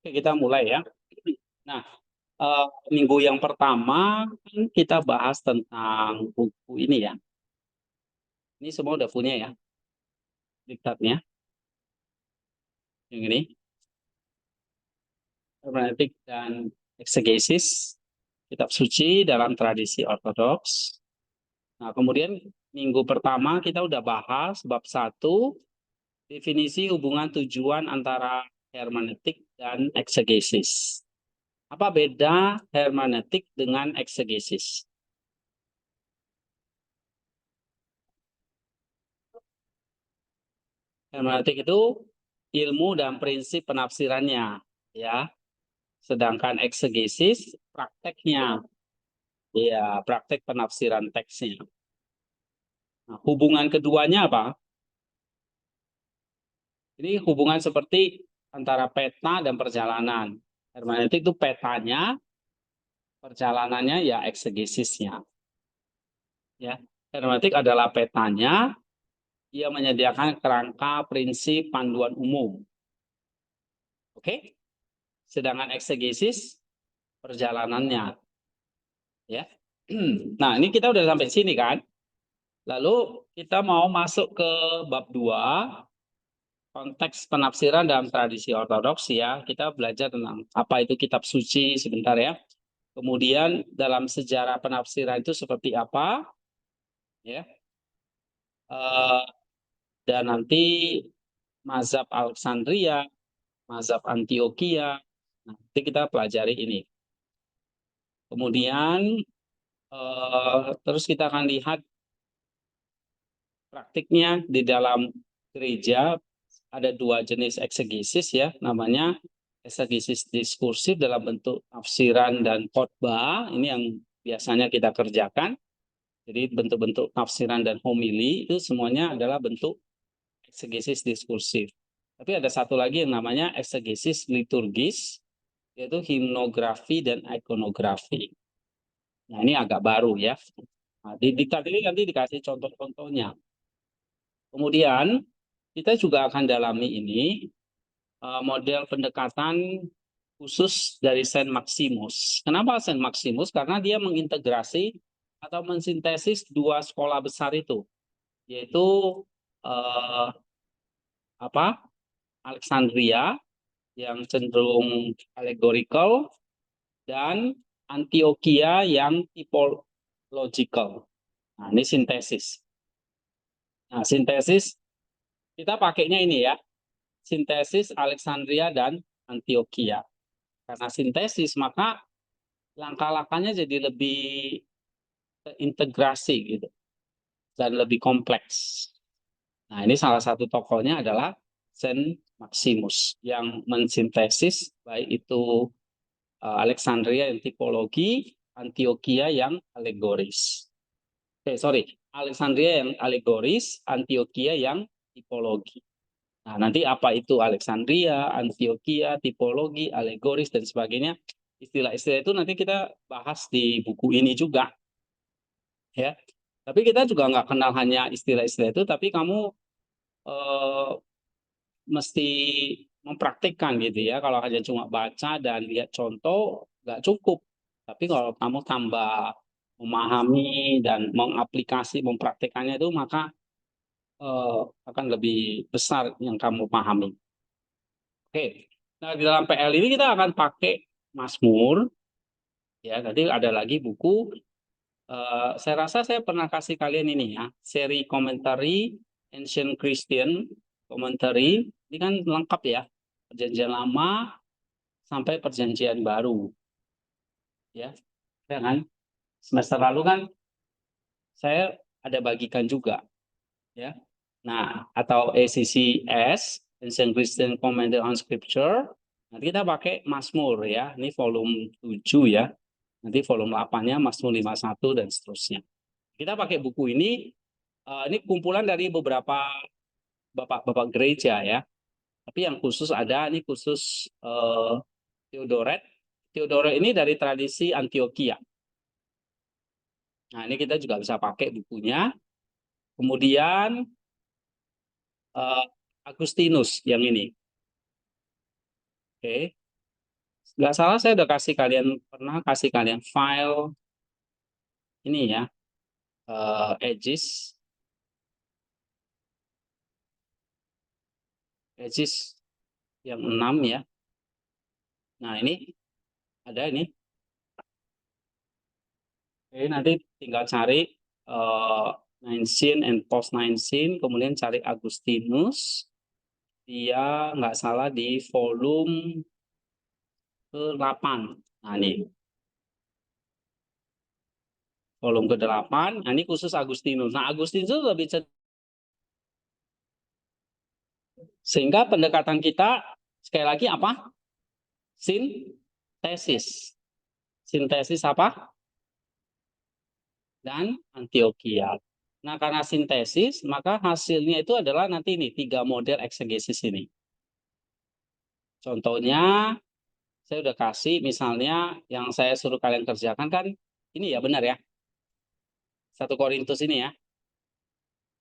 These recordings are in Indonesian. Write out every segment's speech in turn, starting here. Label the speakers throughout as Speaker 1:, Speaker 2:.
Speaker 1: Oke, kita mulai ya. Nah, minggu yang pertama kan kita bahas tentang buku ini ya. Ini semua udah punya ya, diktatnya. Yang ini, hermeneutik dan eksegesis, kitab suci dalam tradisi ortodoks. Nah, kemudian minggu pertama kita udah bahas bab 1, definisi hubungan tujuan antara hermeneutik dan eksegesis. Apa beda hermeneutik dengan eksegesis? Hermeneutik itu ilmu dan prinsip penafsirannya, ya. Sedangkan eksegesis prakteknya, ya, praktek penafsiran teksnya. Nah, hubungan keduanya apa? Ini hubungan seperti antara peta dan perjalanan. Hermeneutik itu petanya, perjalanannya ya eksegesisnya. Ya, hermeneutik adalah petanya, ia menyediakan kerangka prinsip panduan umum. Oke? Sedangkan eksegesis perjalanannya, ya. Nah, ini kita udah sampai sini kan? Lalu kita mau masuk ke bab 2, konteks penafsiran dalam tradisi ortodoks ya. Kita belajar tentang apa itu kitab suci sebentar ya. Kemudian dalam sejarah penafsiran itu seperti apa, ya. Dan nanti mazhab Alexandria, mazhab Antioquia, nanti kita pelajari ini. Kemudian terus kita akan lihat praktiknya di dalam gereja. Ada 2 jenis eksegesis ya, namanya eksegesis diskursif dalam bentuk tafsiran dan khotbah. Ini yang biasanya kita kerjakan. Jadi bentuk-bentuk tafsiran dan homili itu semuanya adalah bentuk eksegesis diskursif. Tapi ada satu lagi yang namanya eksegesis liturgis, yaitu himnografi dan ikonografi. Nah, ini agak baru ya. Nah, di diktat ini nanti dikasih contoh-contohnya. Kemudian kita juga akan dalami ini model pendekatan khusus dari Saint Maximus. Kenapa Saint Maximus? Karena dia mengintegrasi atau mensintesis 2 sekolah besar itu, yaitu eh, apa? Alexandria yang cenderung allegorical dan Antioquia yang typological. Nah, ini sintesis. Nah, sintesis kita pakainya ini ya, sintesis Alexandria dan Antioquia. Karena sintesis, maka langkah-langkahnya jadi lebih integrasi gitu dan lebih kompleks. Nah, ini salah satu tokohnya adalah Saint Maximus yang mensintesis baik itu Alexandria yang tipologi, Antioquia yang alegoris. Sorry, Alexandria yang alegoris, Antioquia yang tipologi. Nah, nanti apa itu Alexandria, Antioquia, tipologi, alegoris, dan sebagainya. Istilah-istilah itu nanti kita bahas di buku ini juga. Ya. Tapi kita juga nggak kenal hanya istilah-istilah itu, tapi kamu eh, mesti mempraktikkan gitu ya. Kalau hanya cuma baca dan lihat contoh, nggak cukup. Tapi kalau kamu tambah memahami dan mengaplikasi, mempraktikannya itu, maka akan lebih besar yang kamu pahami. Oke, nah di dalam PL ini kita akan pakai Mazmur. Ya, tadi ada lagi buku. Saya rasa saya pernah kasih kalian ini ya, seri komentari Ancient Christian Commentary. Ini kan lengkap ya, Perjanjian Lama sampai Perjanjian Baru. Ya, ya kan? Semester lalu kan saya ada bagikan juga, ya. Nah, atau ACCS, Ancient Christian Commentary on Scripture. Nanti kita pakai Mazmur ya. Ini volume 7 ya. Nanti volume 8-nya Mazmur 51 dan seterusnya. Kita pakai buku ini kumpulan dari beberapa bapak-bapak gereja ya. Tapi yang khusus ada, ini khusus Theodoret. Theodoret ini dari tradisi Antioquia. Nah, ini kita juga bisa pakai bukunya. Kemudian Agustinus yang ini. Oke. nggak salah saya udah pernah kasih kalian file ini ya, edges yang 6 ya. Nah ini ada ini. Oke, nanti tinggal cari uh, Nicene and post Nicene, kemudian cari Agustinus. Dia nggak salah di volume ke-8. Nah ini volume ke-8. Nah, ini khusus Agustinus. Nah Agustinus lebih sehingga pendekatan kita sekali lagi apa? Sintesis. Sintesis apa? Dan Antioquia. Nah, karena sintesis, maka hasilnya itu adalah nanti ini 3 model eksegesis ini. Contohnya, saya udah kasih misalnya yang saya suruh kalian kerjakan kan, ini ya benar ya. 1 Korintus ini ya.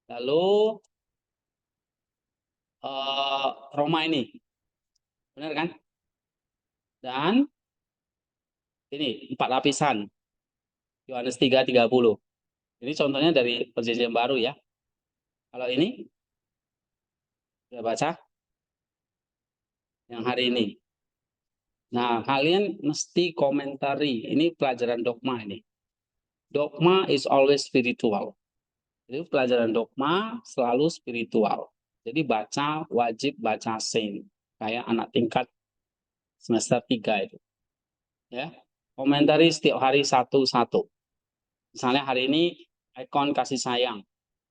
Speaker 1: Lalu Roma ini. Benar kan? Dan ini 4 lapisan. Yohanes 3:30. Ini contohnya dari perjanjian baru ya. Kalau ini sudah baca yang hari ini. Nah, kalian mesti komentari. Ini pelajaran dogma ini. Dogma is always spiritual. Jadi pelajaran dogma selalu spiritual. Jadi wajib baca saint. Kayak anak tingkat semester 3 itu. Ya. Komentari setiap hari satu-satu. Misalnya hari ini ikon kasih sayang.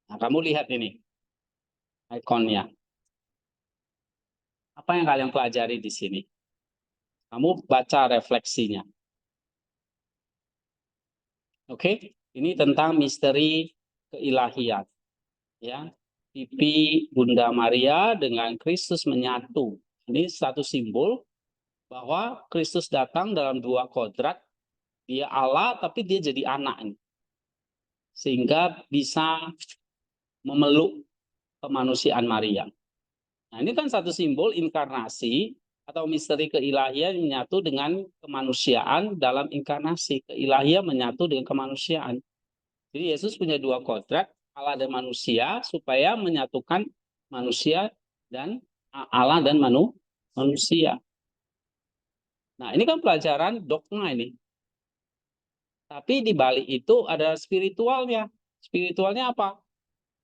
Speaker 1: Nah, kamu lihat ini ikonnya. Apa yang kalian pelajari di sini? Kamu baca refleksinya. Oke, ini tentang misteri keilahian. Ya, pipi Bunda Maria dengan Kristus menyatu. Ini satu simbol bahwa Kristus datang dalam 2 kodrat. Dia Allah, tapi dia jadi anak. Sehingga bisa memeluk kemanusiaan Maria. Nah, ini kan satu simbol inkarnasi atau misteri keilahian menyatu dengan kemanusiaan dalam inkarnasi. Keilahian menyatu dengan kemanusiaan. Jadi Yesus punya 2 kodrat, Allah dan manusia, supaya menyatukan manusia dan Allah dan manusia. Nah, ini kan pelajaran dogma ini. Tapi di balik itu ada spiritualnya. Spiritualnya apa?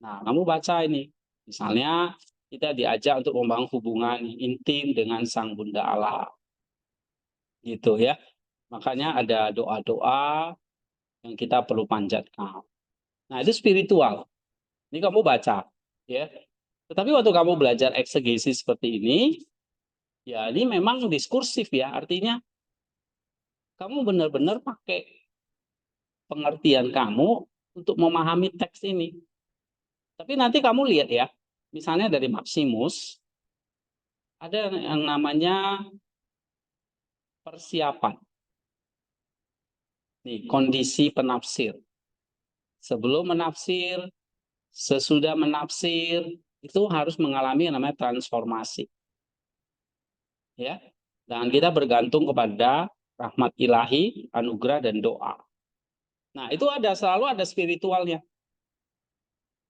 Speaker 1: Nah, kamu baca ini. Misalnya kita diajak untuk membangun hubungan intim dengan Sang Bunda Allah. Gitu ya. Makanya ada doa-doa yang kita perlu panjatkan. Nah, itu spiritual. Ini kamu baca, ya. Tetapi waktu kamu belajar eksegesis seperti ini, ya ini memang diskursif ya. Artinya kamu benar-benar pakai pengertian kamu untuk memahami teks ini. Tapi nanti kamu lihat ya, misalnya dari Maximus, ada yang namanya persiapan. Nih, kondisi penafsir. Sebelum menafsir, sesudah menafsir, itu harus mengalami yang namanya transformasi. Ya, dan kita bergantung kepada rahmat ilahi, anugerah, dan doa. Nah, itu selalu ada spiritualnya.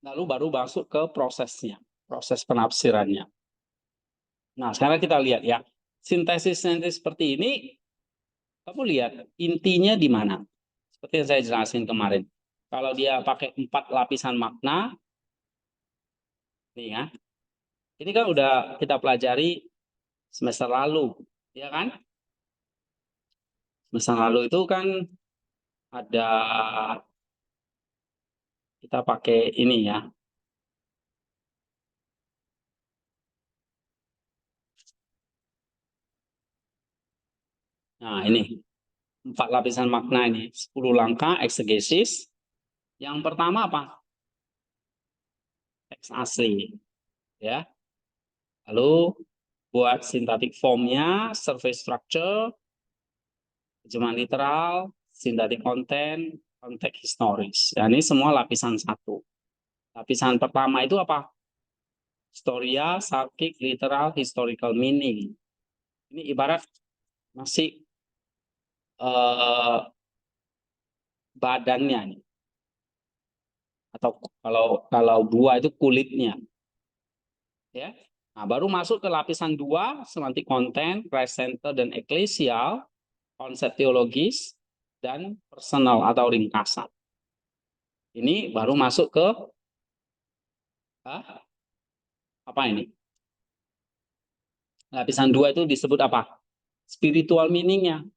Speaker 1: Lalu baru masuk ke prosesnya, proses penafsirannya. Nah, sekarang kita lihat ya. Sintesis-sintesis seperti ini, kamu lihat intinya di mana? Seperti yang saya jelasin kemarin. Kalau dia pakai 4 lapisan makna, nih ya. Ini kan udah kita pelajari semester lalu, ya kan? Semester lalu itu kan ada, kita pakai ini ya. Nah, ini 4 lapisan makna ini, 10 langkah eksegesis. Yang pertama apa? Teks asli, ya. Lalu buat sintetik formnya, survey structure, terjemahan literal, sintetik konten, konteks historis. Ya, ini semua lapisan 1. Lapisan pertama itu apa? Historia, sarkik, literal, historical meaning. Ini ibarat masih badannya nih. Atau kalau buah itu kulitnya, ya. Nah, baru masuk ke lapisan 2, semantik konten, Christ center dan eklesial, konsep teologis dan personal atau ringkasan. Ini baru masuk ke apa ini? Lapisan 2 itu disebut apa? Spiritual meaning-nya,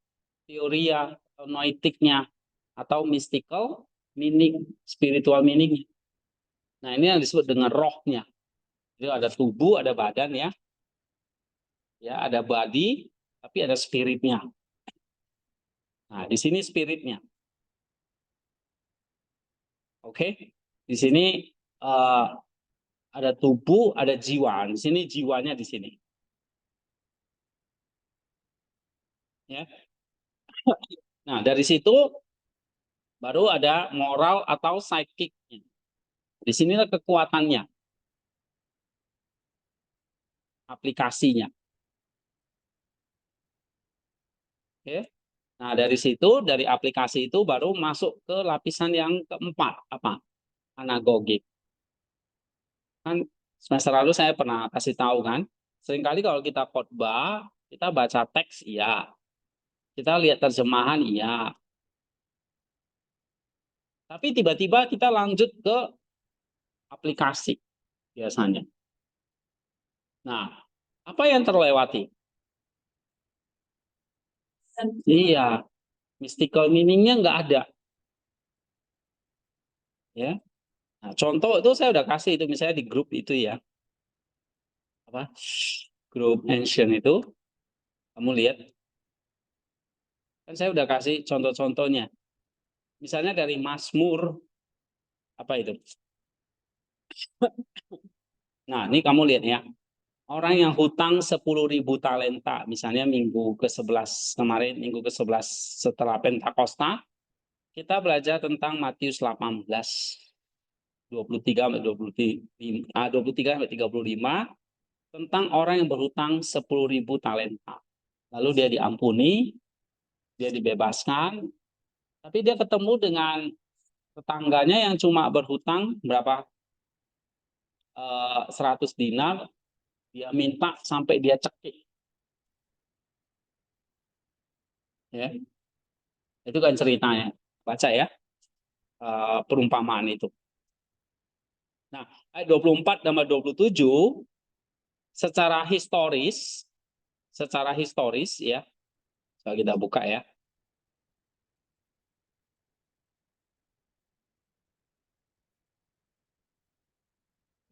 Speaker 1: teoria, noetiknya, atau mystical meaning, spiritual meaning-nya. Nah, ini yang disebut dengan rohnya. Jadi ada tubuh, ada badan ya. Ya, ada body, tapi ada spiritnya. Nah, di sini spiritnya. Oke. Di sini ada tubuh, ada jiwa. Di sini jiwanya di sini. Ya. Nah, dari situ baru ada moral atau psychic. Di sinilah kekuatannya, aplikasinya. Oke. Nah, dari situ, dari aplikasi itu baru masuk ke lapisan yang keempat, apa? Anagogik. Kan semester lalu saya pernah kasih tahu kan, seringkali kalau kita khotbah, kita baca teks, iya. Kita lihat terjemahan, iya. Tapi tiba-tiba kita lanjut ke aplikasi biasanya. Nah, apa yang terlewati? Iya, mystical meaning-nya nggak ada. Ya. Nah, contoh itu saya udah kasih itu misalnya di grup itu ya. Apa? Grup ancient itu, kamu lihat. Kan saya udah kasih contoh-contohnya. Misalnya dari Mazmur, apa itu? Nah, ini kamu lihat ya. Orang yang hutang 10.000 talenta, misalnya minggu ke-11 kemarin, minggu ke-11 setelah Pentakosta, kita belajar tentang Matius 18, 23 sampai 23 sampai 35, tentang orang yang berhutang 10.000 talenta. Lalu dia diampuni, dia dibebaskan, tapi dia ketemu dengan tetangganya yang cuma berhutang berapa? 100 dinar, dia minta sampai dia cekik. Ya. Itu kan ceritanya. Baca ya, perumpamaan itu. Nah, ayat 24 dan 27 secara historis ya. Coba kita buka ya.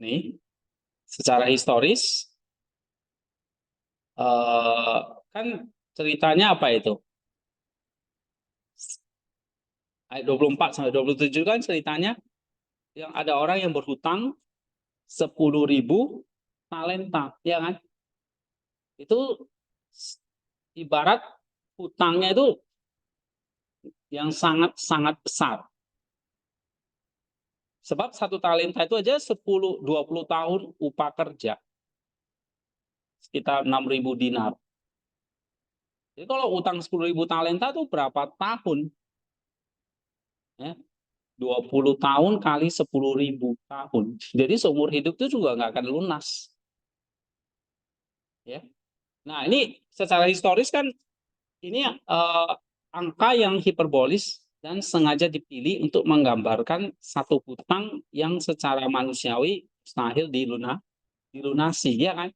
Speaker 1: Nih, secara historis kan ceritanya apa itu? Ayat 24 sampai 27 kan ceritanya yang ada orang yang berhutang 10.000 talenta, ya kan? Itu ibarat hutangnya itu yang sangat-sangat besar. Sebab satu talenta itu aja 10-20 tahun upah kerja. Sekitar 6.000 dinar. Jadi kalau utang 10.000 talenta itu berapa tahun? Ya, 20 tahun kali 10.000 tahun. Jadi seumur hidup itu juga nggak akan lunas. Ya. Nah, ini secara historis kan ini angka yang hiperbolis dan sengaja dipilih untuk menggambarkan satu hutang yang secara manusiawi mustahil dilunasi, ya kan?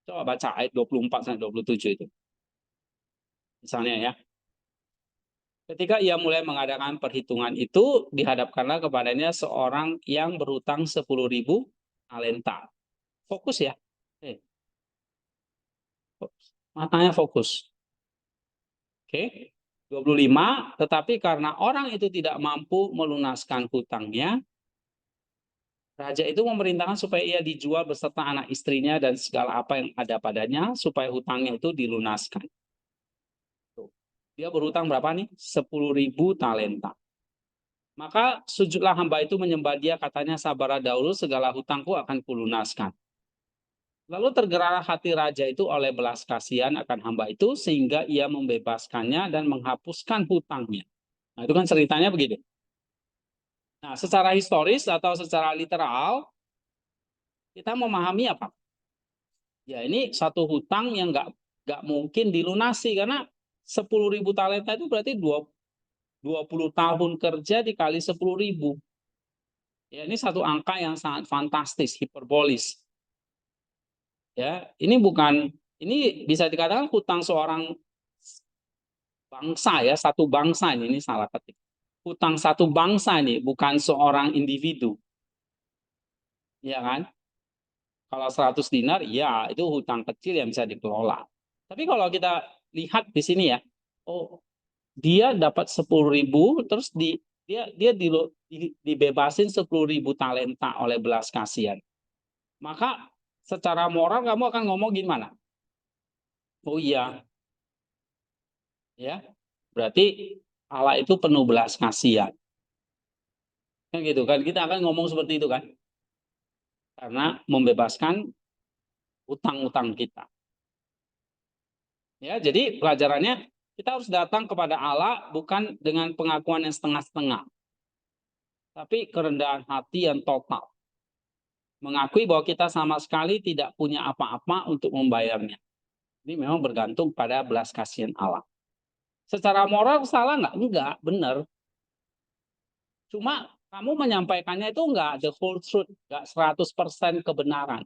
Speaker 1: Coba baca ayat 24 sampai 27 itu. Misalnya ya, ketika ia mulai mengadakan perhitungan itu, dihadapkanlah kepadanya seorang yang berhutang 10.000 talenta. Fokus ya. Matanya fokus. Oke. 25, tetapi karena orang itu tidak mampu melunaskan hutangnya, raja itu memerintahkan supaya ia dijual beserta anak istrinya dan segala apa yang ada padanya, supaya hutangnya itu dilunaskan. Dia berhutang berapa nih? 10.000 talenta. Maka sujudlah hamba itu menyembah dia, katanya sabarlah dahulu, segala hutangku akan kulunaskan. Lalu tergeraklah hati raja itu oleh belas kasihan akan hamba itu sehingga ia membebaskannya dan menghapuskan hutangnya. Nah, itu kan ceritanya begitu. Nah, secara historis atau secara literal, kita memahami apa? Ya, ini satu hutang yang nggak mungkin dilunasi karena 10.000 talenta itu berarti 20 tahun kerja dikali 10.000. Ya, ini satu angka yang sangat fantastis, hiperbolis. Ya, ini bisa dikatakan hutang seorang bangsa ya, satu bangsa ini salah ketik. Hutang satu bangsa ini bukan seorang individu. Ya kan? Kalau 100 dinar, ya itu hutang kecil yang bisa dikelola. Tapi kalau kita lihat di sini ya, oh dia dapat 10.000, terus dia dibebasin 10.000 talenta oleh belas kasihan. Maka secara moral kamu akan ngomong gimana? Oh iya, ya berarti Allah itu penuh belas kasihan. Kan gitu kan? Kita akan ngomong seperti itu kan? Karena membebaskan utang-utang kita. Ya, jadi pelajarannya kita harus datang kepada Allah bukan dengan pengakuan yang setengah-setengah, tapi kerendahan hati yang total. Mengakui bahwa kita sama sekali tidak punya apa-apa untuk membayarnya. Ini memang bergantung pada belas kasihan Allah. Secara moral salah nggak? Enggak, benar. Cuma kamu menyampaikannya itu enggak the whole truth, enggak 100% kebenaran.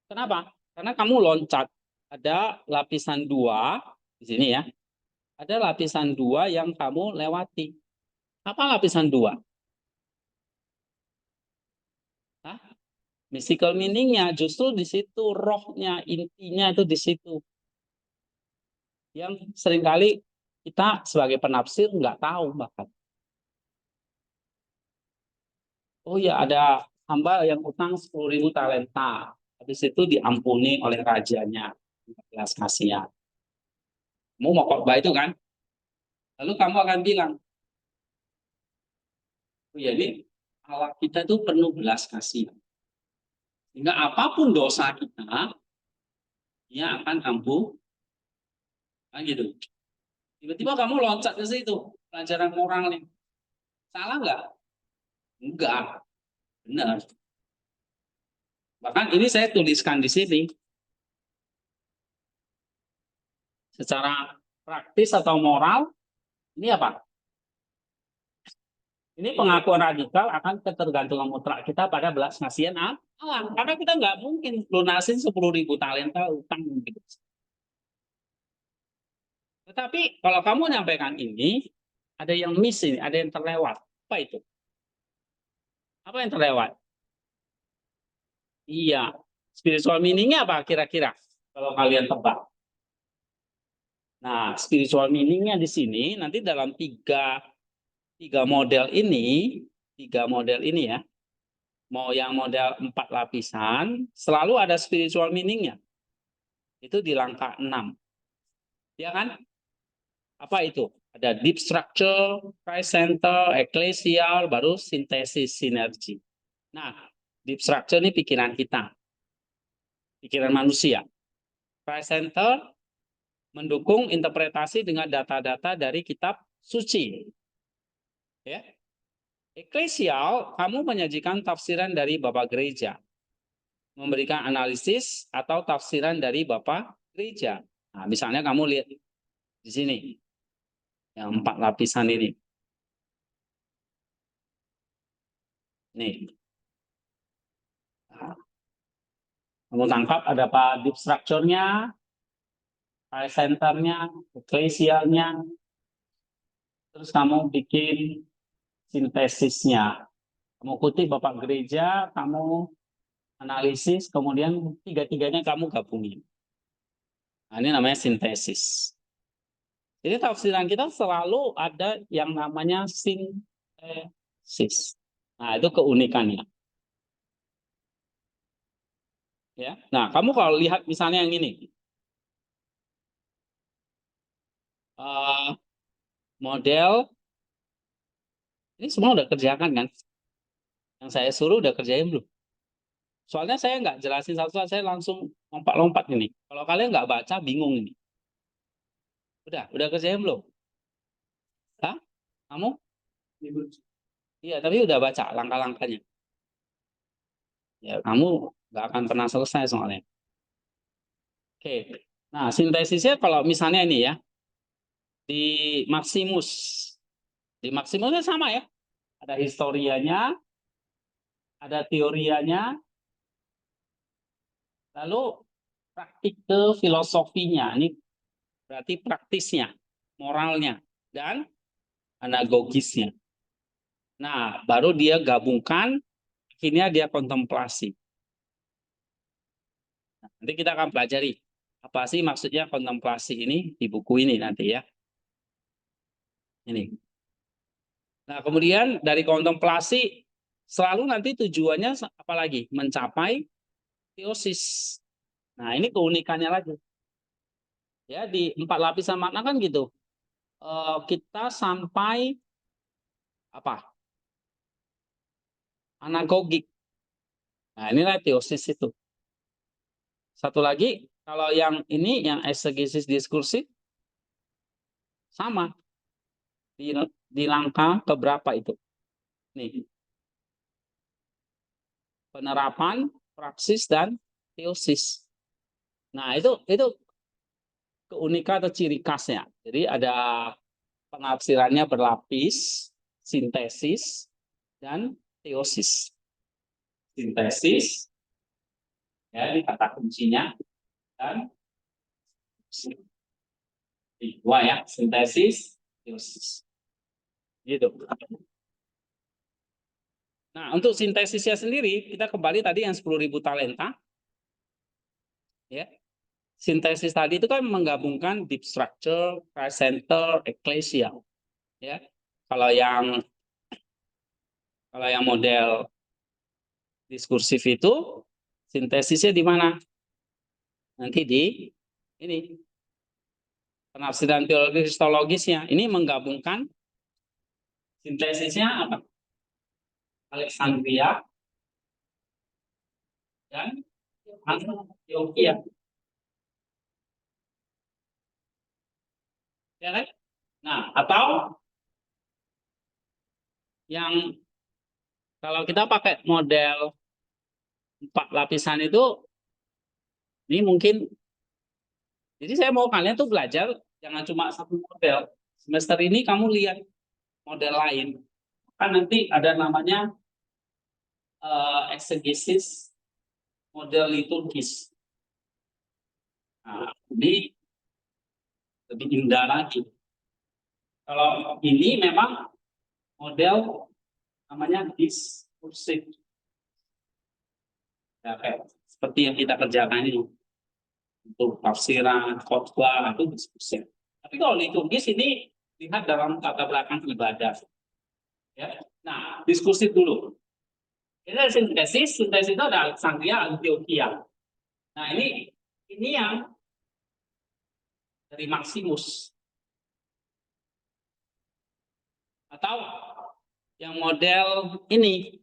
Speaker 1: Kenapa? Karena kamu loncat. Ada lapisan 2 di sini ya. Ada lapisan 2 yang kamu lewati. Apa lapisan 2? Hah? Mystical meaning-nya justru di situ, rohnya, intinya itu di situ. Yang seringkali kita sebagai penafsir nggak tahu bahkan. Oh ya, ada hamba yang utang 10.000 talenta. Habis itu diampuni oleh rajanya. Belas kasihan. Kamu mau khotbah itu kan? Lalu kamu akan bilang, oh ya ini Allah kita itu penuh belas kasihan. Sehingga apapun dosa kita, dia akan ampuh. Kan gitu. Tiba-tiba kamu loncat ke situ. Pelajaran moral nih. Salah nggak? Enggak. Benar. Bahkan ini saya tuliskan di sini. Secara praktis atau moral, ini apa? Ini pengakuan radikal akan ketergantungan mutlak kita pada belas kasihan Allah. Karena kita nggak mungkin lunasin 10.000 talenta utang gitu. Tetapi kalau kamu menyampaikan ini, ada yang miss ini, ada yang terlewat. Apa itu? Apa yang terlewat? Iya. Spiritual meaning-nya apa kira-kira? Kalau kalian tebak. Nah, spiritual meaning-nya di sini nanti dalam tiga model ini ya, mau yang model 4 lapisan, selalu ada spiritual meaning-nya. Itu di langkah 6. Ya kan? Apa itu? Ada deep structure, Christ center, ecclesial, baru sintesis, sinergi. Nah, deep structure ini pikiran kita, pikiran manusia. Christ center mendukung interpretasi dengan data-data dari kitab suci. Ya. Eklesial, kamu menyajikan tafsiran dari Bapak Gereja, memberikan analisis atau tafsiran dari Bapak Gereja. Nah, misalnya kamu lihat di sini, yang 4 lapisan ini. Nih, kamu tangkap ada apa? Deep structure-nya, high center-nya, eklesialnya, terus kamu bikin sintesisnya. Kamu kutip Bapak Gereja, kamu analisis, kemudian tiga-tiganya kamu gabungin. Nah, ini namanya sintesis. Jadi tafsiran kita selalu ada yang namanya sintesis. Nah, itu keunikannya. Ya. Nah, kamu kalau lihat misalnya yang ini. Model, ini semua udah kerjakan kan? Yang saya suruh udah kerjain belum? Soalnya saya nggak jelasin satu-satu, saya langsung lompat-lompat ini. Kalau kalian nggak baca, bingung ini. Udah kerjain belum? Hah? Kamu? Iya, tapi udah baca langkah-langkahnya. Ya, kamu nggak akan pernah selesai soalnya. Oke. Nah, sintesisnya kalau misalnya ini ya, di Maximus. Di Maximusnya sama ya. Ada historianya, ada teorianya, lalu praktik filosofinya. Ini berarti praktisnya, moralnya, dan anagogisnya. Nah, baru dia gabungkan, akhirnya dia kontemplasi. Nah, nanti kita akan pelajari apa sih maksudnya kontemplasi ini di buku ini nanti ya. Ini. Nah, kemudian dari kontemplasi selalu nanti tujuannya apa lagi? Mencapai teosis. Nah, ini keunikannya lagi. Ya, di 4 lapisan makna kan gitu. Kita sampai apa? Anagogik. Nah, inilah teosis itu. Satu lagi, kalau yang ini yang exegesis diskursif sama di langkah keberapa itu? Nih, penerapan, praksis dan teosis. Nah, itu keunikan atau ciri khasnya. Jadi ada penafsirannya berlapis, sintesis dan teosis. Sintesis ya ini kata kuncinya dan dua ya, sintesis, teosis. Gitu. Nah, untuk sintesisnya sendiri, kita kembali tadi yang 10.000 talenta. Ya. Sintesis tadi itu kan menggabungkan deep structure, Christ center, ecclesia. Ya. Kalau yang model diskursif itu sintesisnya di mana? Nanti di ini penafsiran teologi kristologisnya. Ini menggabungkan sintesisnya apa? Alexandria dan Antioquia. Ya kan? Nah, atau yang kalau kita pakai model 4 lapisan itu, ini mungkin, jadi saya mau kalian tuh belajar jangan cuma satu model. Semester ini kamu lihat model lain. Kan nanti ada namanya exegesis model liturgis. Nah, ini lebih indah lagi. Kalau ini memang model namanya diskursif. Ya, kayak seperti yang kita kerjakan ini. Untuk tafsiran, khotbah, itu diskursif. Tapi kalau liturgis ini lihat dalam tata belakang ibadah. Ya. Nah, diskursif dulu. Ini ada sintesis itu ada Alexandria, Antioquia. Nah, ini yang dari Maximus. Atau yang model ini.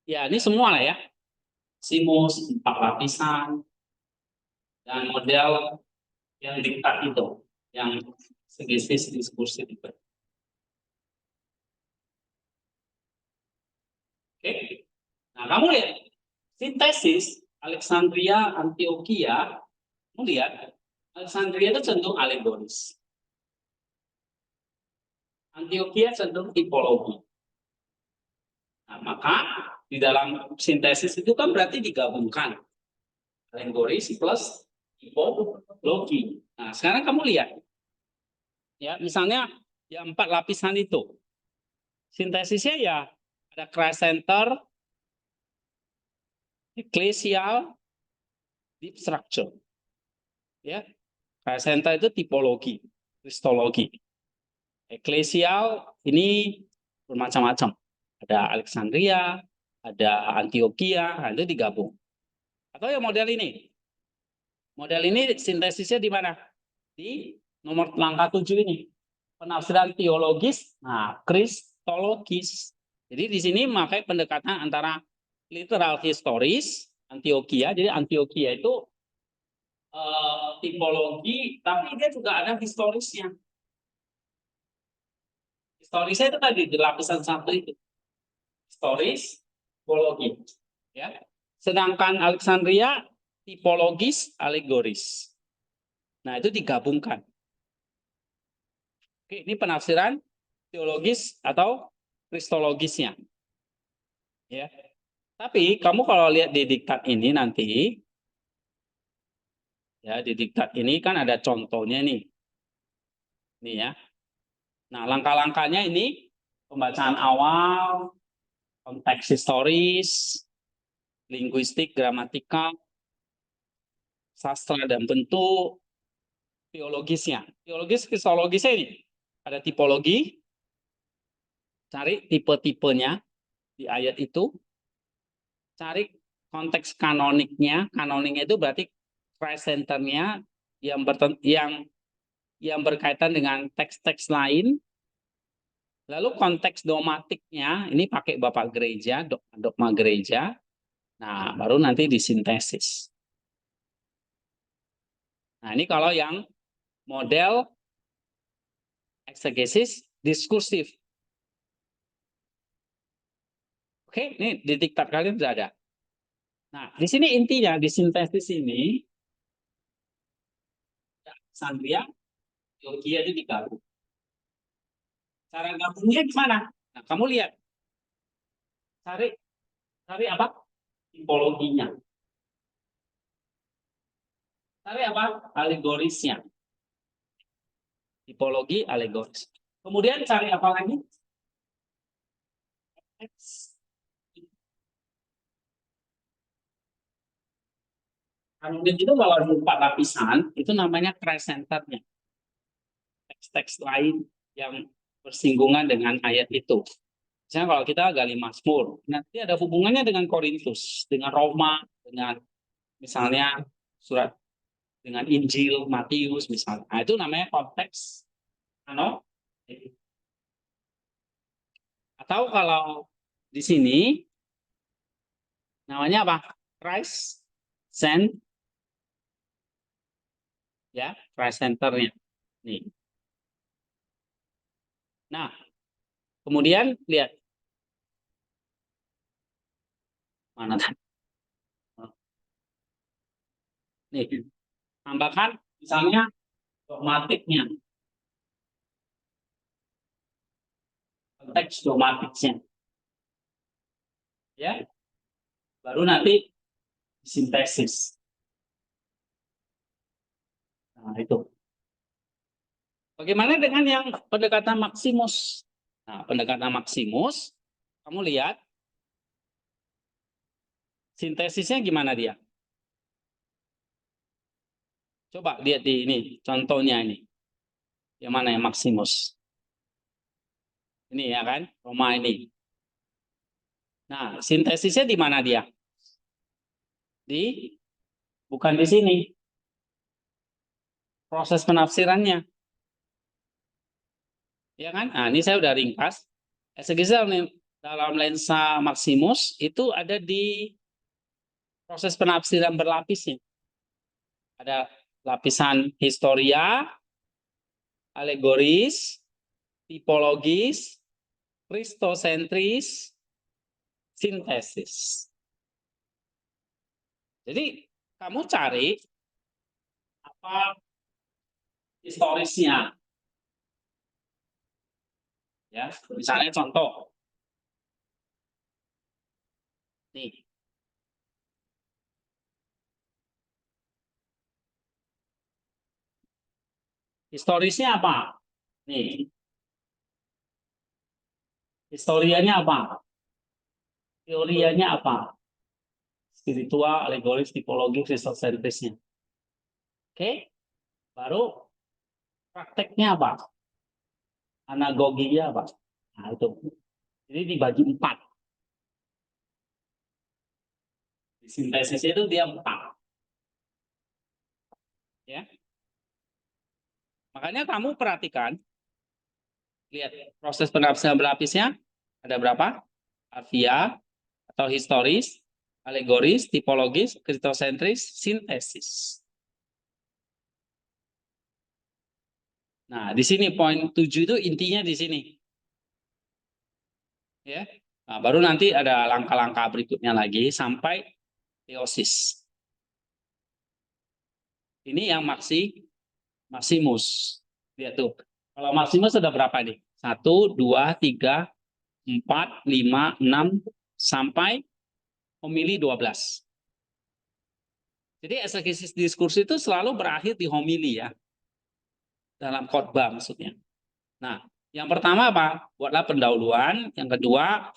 Speaker 1: Ya, ini semua lah ya. Maximus, 4 lapisan, dan model yang diktat itu, yang segesis diskursif itu. Oke. Nah, kamu lihat sintesis Alexandria, Antioquia, kamu lihat Alexandria itu cenderung alegoris. Antioquia cenderung tipologi. Nah, maka di dalam sintesis itu kan berarti digabungkan alegoris plus tipologi. Nah, sekarang kamu lihat, ya misalnya ya 4 lapisan itu, sintesisnya ya ada Christ center, ecclesial, deep structure. Ya, Christ center itu tipologi, kristologi. Eklesial ini bermacam-macam. Ada Alexandria, ada Antioquia, nah itu digabung. Atau yang model ini. Model ini sintesisnya di mana? Di nomor langkah 7 ini. Penafsiran teologis, nah kristologis. Jadi di sini memakai pendekatan antara literal historis Antioquia. Jadi Antioquia itu tipologi, tapi dia juga ada historisnya. Historisnya itu tadi di lapisan satu itu. Historis, tipologi. Ya. Sedangkan Alexandria tipologis, alegoris. Nah, itu digabungkan. Oke, ini penafsiran teologis atau kristologisnya. Ya. Tapi kamu kalau lihat di diktat ini nanti, ya di diktat ini kan ada contohnya nih. Nih ya. Nah, langkah-langkahnya ini pembacaan awal, konteks historis, linguistik, gramatikal, sastra dan bentuk, teologisnya. Teologis, kristologisnya ini ada tipologi, cari tipe-tipenya di ayat itu, cari konteks kanoniknya. Kanoniknya itu berarti Christ centernya yang berkaitan dengan teks-teks lain. Lalu konteks dogmatiknya ini pakai Bapak gereja, dogma gereja. Nah, baru nanti disintesis. Nah, ini kalau yang model eksegesis diskursif. Oke, ini di diktat kalian sudah ada. Nah, di sini intinya di sintesis ini Alexandria, Antioquia itu digabung. Cara gabungnya gimana? Nah, kamu lihat. Cari apa? Tipologinya. Cari apa? Alegorisnya. Tipologi, alegoris. Kemudian cari apa lagi? Kanonik itu kalau di 4 lapisan, itu namanya Christ centerednya. Teks-teks lain yang bersinggungan dengan ayat itu. Misalnya kalau kita gali Mazmur, nanti ada hubungannya dengan Korintus, dengan Roma, dengan misalnya surat dengan Injil, Matius misalnya. Nah, itu namanya konteks atau kalau di sini namanya apa? Christ Center, ya, Christ Centernya. Nih. Nah, kemudian lihat mana tadi? Nih, tambahkan misalnya dogmatiknya, konteks dogmatiknya, ya, baru nanti sintesis. Nah, itu. Bagaimana dengan yang pendekatan Maximus? Nah, pendekatan Maximus, kamu lihat sintesisnya gimana dia? Coba lihat di ini, contohnya ini. Yang mana yang Maximus? Ini ya kan, Roma ini. Nah, sintesisnya di mana dia? Bukan di sini. Proses penafsirannya. Ya kan? Nah, ini saya udah ringkas. Eksegesi dalam lensa Maximus itu ada di proses penafsiran berlapisnya. Ada lapisan historia, alegoris, tipologis, kristosentris, sintesis. Jadi kamu cari apa historisnya. Ya, misalnya contoh. Nih. Historisnya apa? Nih. Historianya apa? Teorianya apa? Spiritual, alegoris, tipologi, kristosentrisnya. Oke? Baru prakteknya apa? Anagoginya apa? Nah, itu. Jadi dibagi 4. Di sintesis itu dia 4. Ya. Makanya kamu perhatikan, lihat proses penafsiran berlapisnya ada berapa? Harfiah atau historis, alegoris, tipologis, kristosentris, sintesis. Nah, di sini poin 7 itu intinya di sini. Ya. Nah, baru nanti ada langkah-langkah berikutnya lagi sampai teosis. Ini yang Maximus. Lihat tuh. Kalau Maximus sudah berapa nih? 1, 2, 3, 4, 5, 6, sampai homili 12. Jadi eksegesis diskursus itu selalu berakhir di homili ya. Dalam khotbah maksudnya. Nah, yang pertama apa? Buatlah pendahuluan. Yang kedua,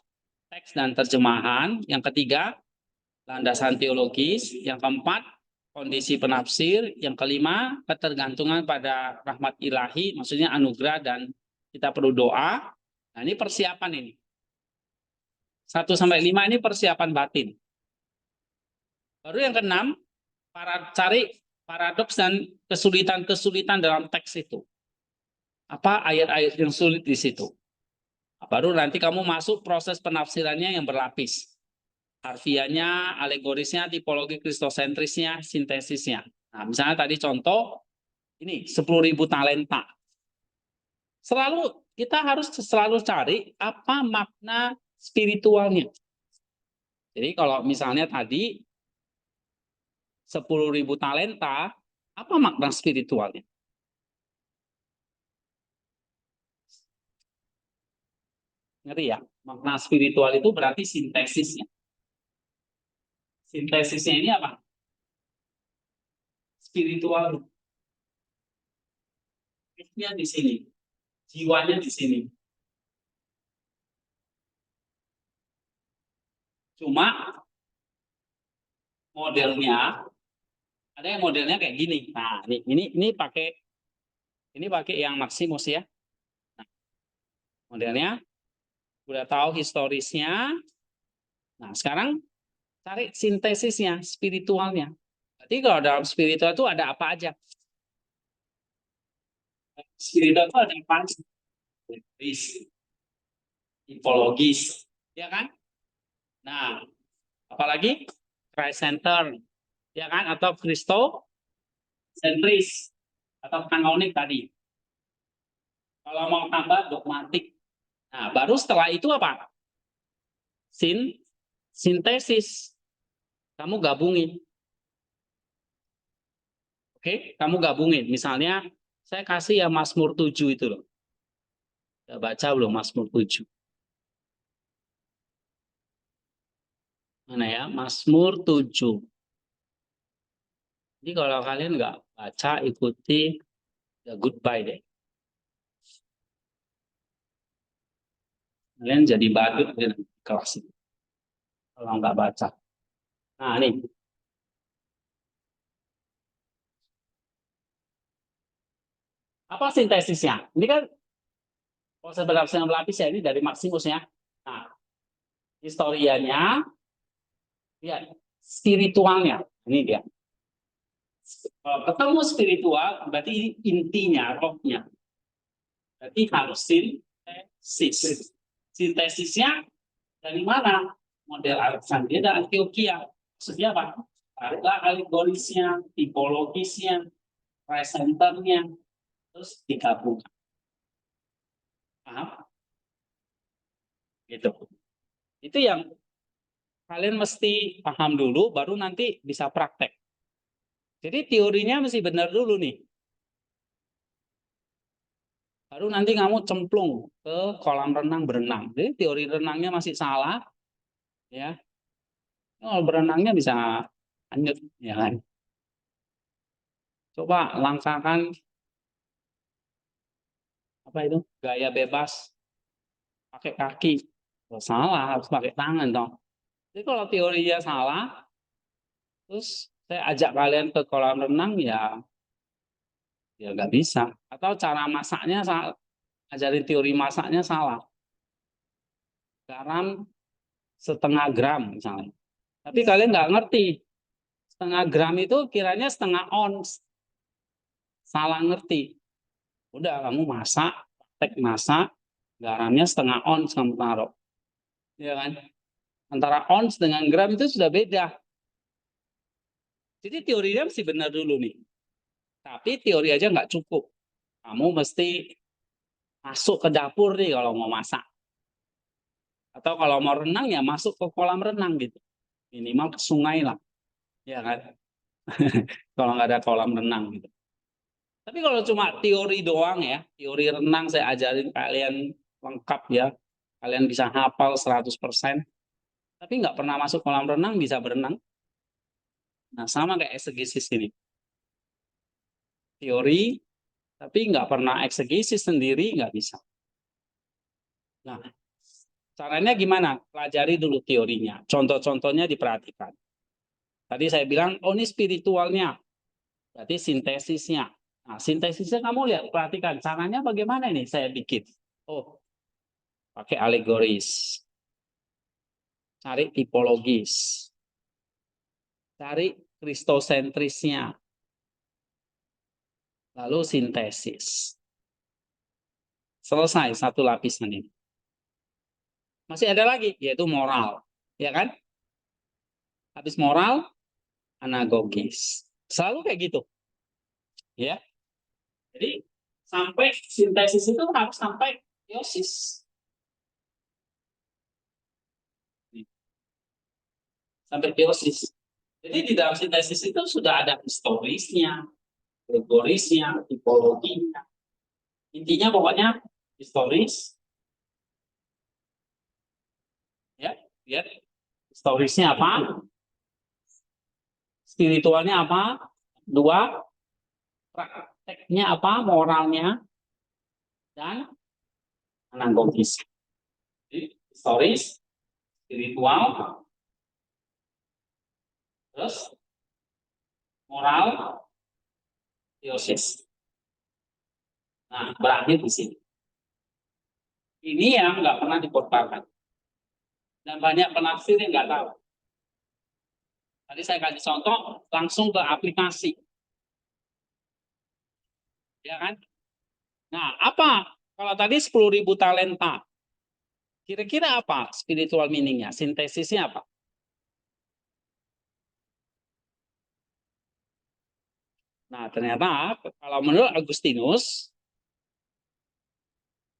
Speaker 1: teks dan terjemahan. Yang ketiga, landasan teologis. Yang keempat, kondisi penafsir. Yang kelima, ketergantungan pada rahmat ilahi, maksudnya anugerah dan kita perlu doa. Nah, ini persiapan ini. 1-5 ini persiapan batin. Baru yang keenam, cari paradoks dan kesulitan-kesulitan dalam teks itu. Apa ayat-ayat yang sulit di situ? Baru nanti kamu masuk proses penafsirannya yang berlapis. Harfiahnya, alegorisnya, tipologi kristosentrisnya, sintesisnya. Nah, misalnya tadi contoh, ini 10.000 talenta. Kita harus selalu cari apa makna spiritualnya. Jadi kalau misalnya tadi 10.000 talenta, apa makna spiritualnya? Ngerti ya? Makna spiritual itu berarti sintesisnya. Sintesisnya ini apa? Spiritual. Jiwanya di sini. Jiwanya di sini. Cuma modelnya ada yang modelnya kayak gini. Nah, ini pakai yang Maximus ya. Nah, modelnya udah tahu historisnya. Nah, sekarang cari sintesisnya, spiritualnya. Berarti kalau dalam spiritual itu ada apa aja? Spiritual itu ada apa aja? Tipologis, ya kan? Nah, apalagi Christ Center, ya kan? Atau Christosentris atau kanonik tadi. Kalau mau tambah dogmatik. Nah, baru setelah itu apa? Sintesis. Kamu gabungin. Oke, kamu gabungin. Misalnya, saya kasih ya Mazmur 7 itu loh. Udah baca belum Mazmur 7? Mana ya? Mazmur 7. Jadi kalau kalian nggak baca, ikuti, ya goodbye deh. Kalian jadi badut di kelas ini. Kalau nggak baca. Nah, nih. Apa sintesisnya? Ini kan proses berlapis berlapis ya, ini dari Maximus ya. Nah, historianya, ya, spiritualnya. Ini dia. Kalau ketemu spiritual, berarti intinya, rohnya. Berarti harus sintesis. Sintesisnya dari mana? Model Alexandria dan Antioquia. Maksudnya apa? Ada alegorisnya, tipologisnya, presenternya, terus digabung. Paham? Gitu. Itu yang kalian mesti paham dulu, baru nanti bisa praktek. Jadi teorinya mesti benar dulu nih. Baru nanti kamu cemplung ke kolam renang berenang. Jadi teori renangnya masih salah, ya. Oh, berenangnya bisa lanjut, ya kan? Coba langkahkan apa itu gaya bebas pakai kaki. Oh, salah, harus pakai tangan dong. Jadi kalau teorinya salah, terus saya ajak kalian ke kolam renang ya nggak bisa. Atau cara masaknya salah, ajarin teori masaknya salah. Garam 0,5 gram misalnya. Tapi kalian nggak ngerti. 0,5 gram itu kiranya 0,5 ons. Salah ngerti. Udah kamu masak, garamnya 0,5 ons kamu taruh. Ya kan? Antara ons dengan gram itu sudah beda. Jadi teorinya mesti benar dulu nih. Tapi teori aja nggak cukup. Kamu mesti masuk ke dapur nih kalau mau masak. Atau kalau mau renang ya masuk ke kolam renang gitu. Minimal ke sungai lah. Ya kan? Kalau nggak ada kolam renang gitu. Tapi kalau cuma teori doang ya, teori renang saya ajarin kalian lengkap ya. Kalian bisa hafal 100%. Tapi nggak pernah masuk kolam renang bisa berenang. Nah sama kayak eksegesis ini. Teori, tapi nggak pernah eksegesis sendiri nggak bisa. Nah, caranya gimana? Pelajari dulu teorinya. Contoh-contohnya diperhatikan. Tadi saya bilang, oh ini spiritualnya. Berarti sintesisnya. Nah, sintesisnya kamu lihat, perhatikan. Caranya bagaimana ini saya bikin? Oh, pakai alegoris. Cari tipologis. Cari kristosentrisnya. Lalu sintesis. Selesai satu lapisan ini. Masih ada lagi, yaitu moral. Ya kan? Habis moral, anagogis. Selalu kayak gitu. Ya. Jadi sampai sintesis itu harus sampai meiosis. Sampai meiosis. Jadi di dalam sintesis itu sudah ada historisnya, alegorisnya, tipologinya. Intinya pokoknya historis. Ya, lihat historisnya apa? Spiritualnya apa? Dua, prakteknya apa? Moralnya dan anagogis. Jadi, historis, spiritual, terus moral, teosis. Nah, berakhir di sini. Ini yang nggak pernah dikorbankan. Dan banyak penafsir yang nggak tahu. Tadi saya kasih contoh, langsung ke aplikasi. Ya kan? Nah, apa? Kalau tadi 10.000 talenta, kira-kira apa spiritual meaning-nya? Sintesisnya apa? Nah, ternyata kalau menurut Agustinus,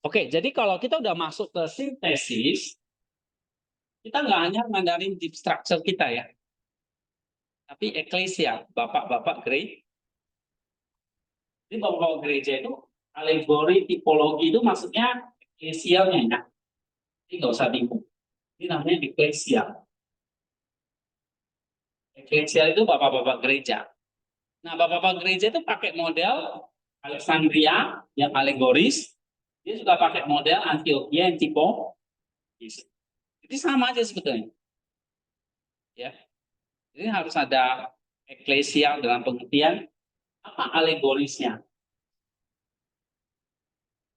Speaker 1: oke, jadi kalau kita udah masuk ke sintesis, kita nggak hanya mandarin deep structure kita ya, tapi eklesia, bapak-bapak gereja. Jadi bapak-bapak gereja itu alegori tipologi itu maksudnya eklesialnya ya. Ini nggak usah bingung. Ini namanya eklesia. Eklesia itu bapak-bapak gereja. Nah, bapak-bapak gereja itu pakai model Alexandria yang alegoris. Dia juga pakai model Antioquia yang tipologis. Jadi sama aja sebetulnya. Ya. Jadi harus ada eklesia dalam pengertian apa alegorisnya.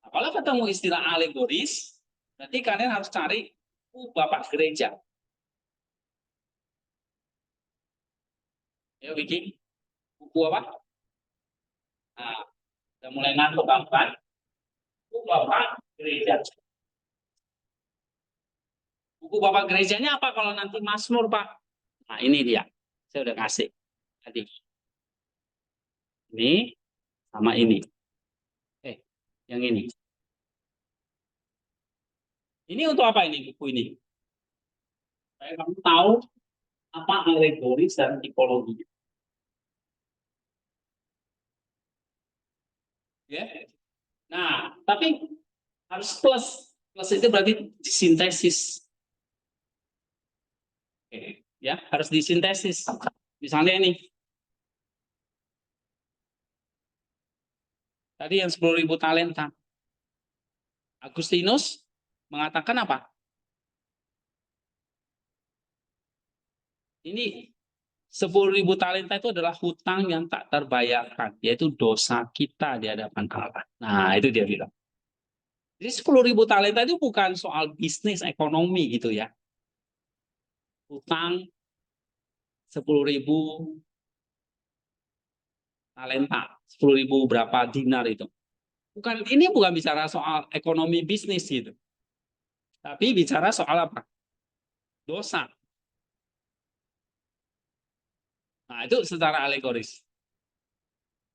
Speaker 1: Nah, kalau ketemu istilah alegoris, berarti kalian harus cari bapak gereja. Ya, Wiki. Buku apa? Nah, udah mulai ngantuk kan? Buku bapak gereja. Buku bapak gerejanya apa kalau nanti Mazmur, Pak? Nah, ini dia. Saya udah kasih tadi. Ini sama ini. Yang ini. Ini untuk apa ini buku ini? Supaya kamu tahu apa alegoris dan tipologi. Ya. Nah, tapi harus plus. Plus itu berarti disintesis. Oke, ya, harus disintesis. Misalnya ini. Tadi yang 10.000 talenta. Agustinus mengatakan apa? Ini 10.000 talenta itu adalah hutang yang tak terbayarkan, yaitu dosa kita di hadapan Allah. Nah, itu dia bilang. Jadi 10.000 talenta itu bukan soal bisnis ekonomi gitu ya. Hutang 10.000 talenta, 10.000 berapa dinar itu. Ini bukan bicara soal ekonomi bisnis gitu. Tapi bicara soal apa? dosa. Nah, itu secara alegoris.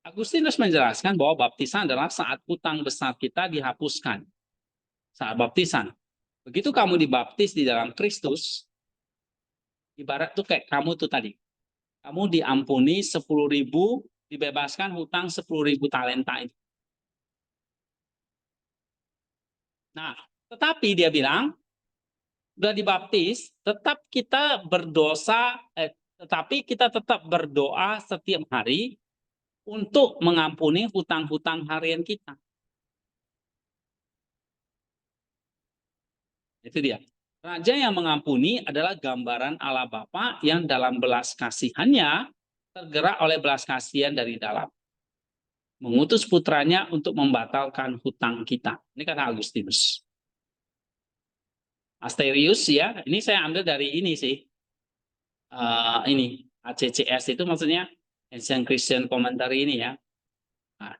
Speaker 1: Agustinus menjelaskan bahwa baptisan adalah saat hutang besar kita dihapuskan. Saat baptisan. Begitu kamu dibaptis di dalam Kristus, ibarat tuh kayak kamu tuh tadi. Kamu diampuni 10.000, dibebaskan hutang 10.000 talenta itu. Nah, tetapi dia bilang, udah dibaptis, tetap kita berdosa, tetapi kita tetap berdoa setiap hari untuk mengampuni hutang-hutang harian kita. Itu dia. Raja yang mengampuni adalah gambaran Allah Bapa yang dalam belas kasihannya tergerak oleh belas kasihan dari dalam. Mengutus putranya untuk membatalkan hutang kita. Ini kata Agustinus. Asterius ya, ini saya ambil dari ini sih. Ini ACCS itu maksudnya Ancient Christian Commentary ini ya. Nah,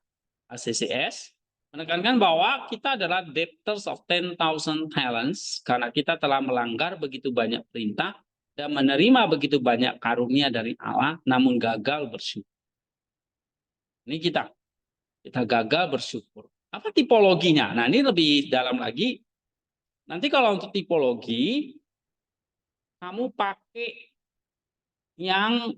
Speaker 1: ACCS menekankan bahwa kita adalah debtors of 10,000 talents karena kita telah melanggar begitu banyak perintah dan menerima begitu banyak karunia dari Allah namun gagal bersyukur. Ini kita gagal bersyukur. Apa tipologinya? Nah, ini lebih dalam lagi. Nanti kalau untuk tipologi kamu pakai yang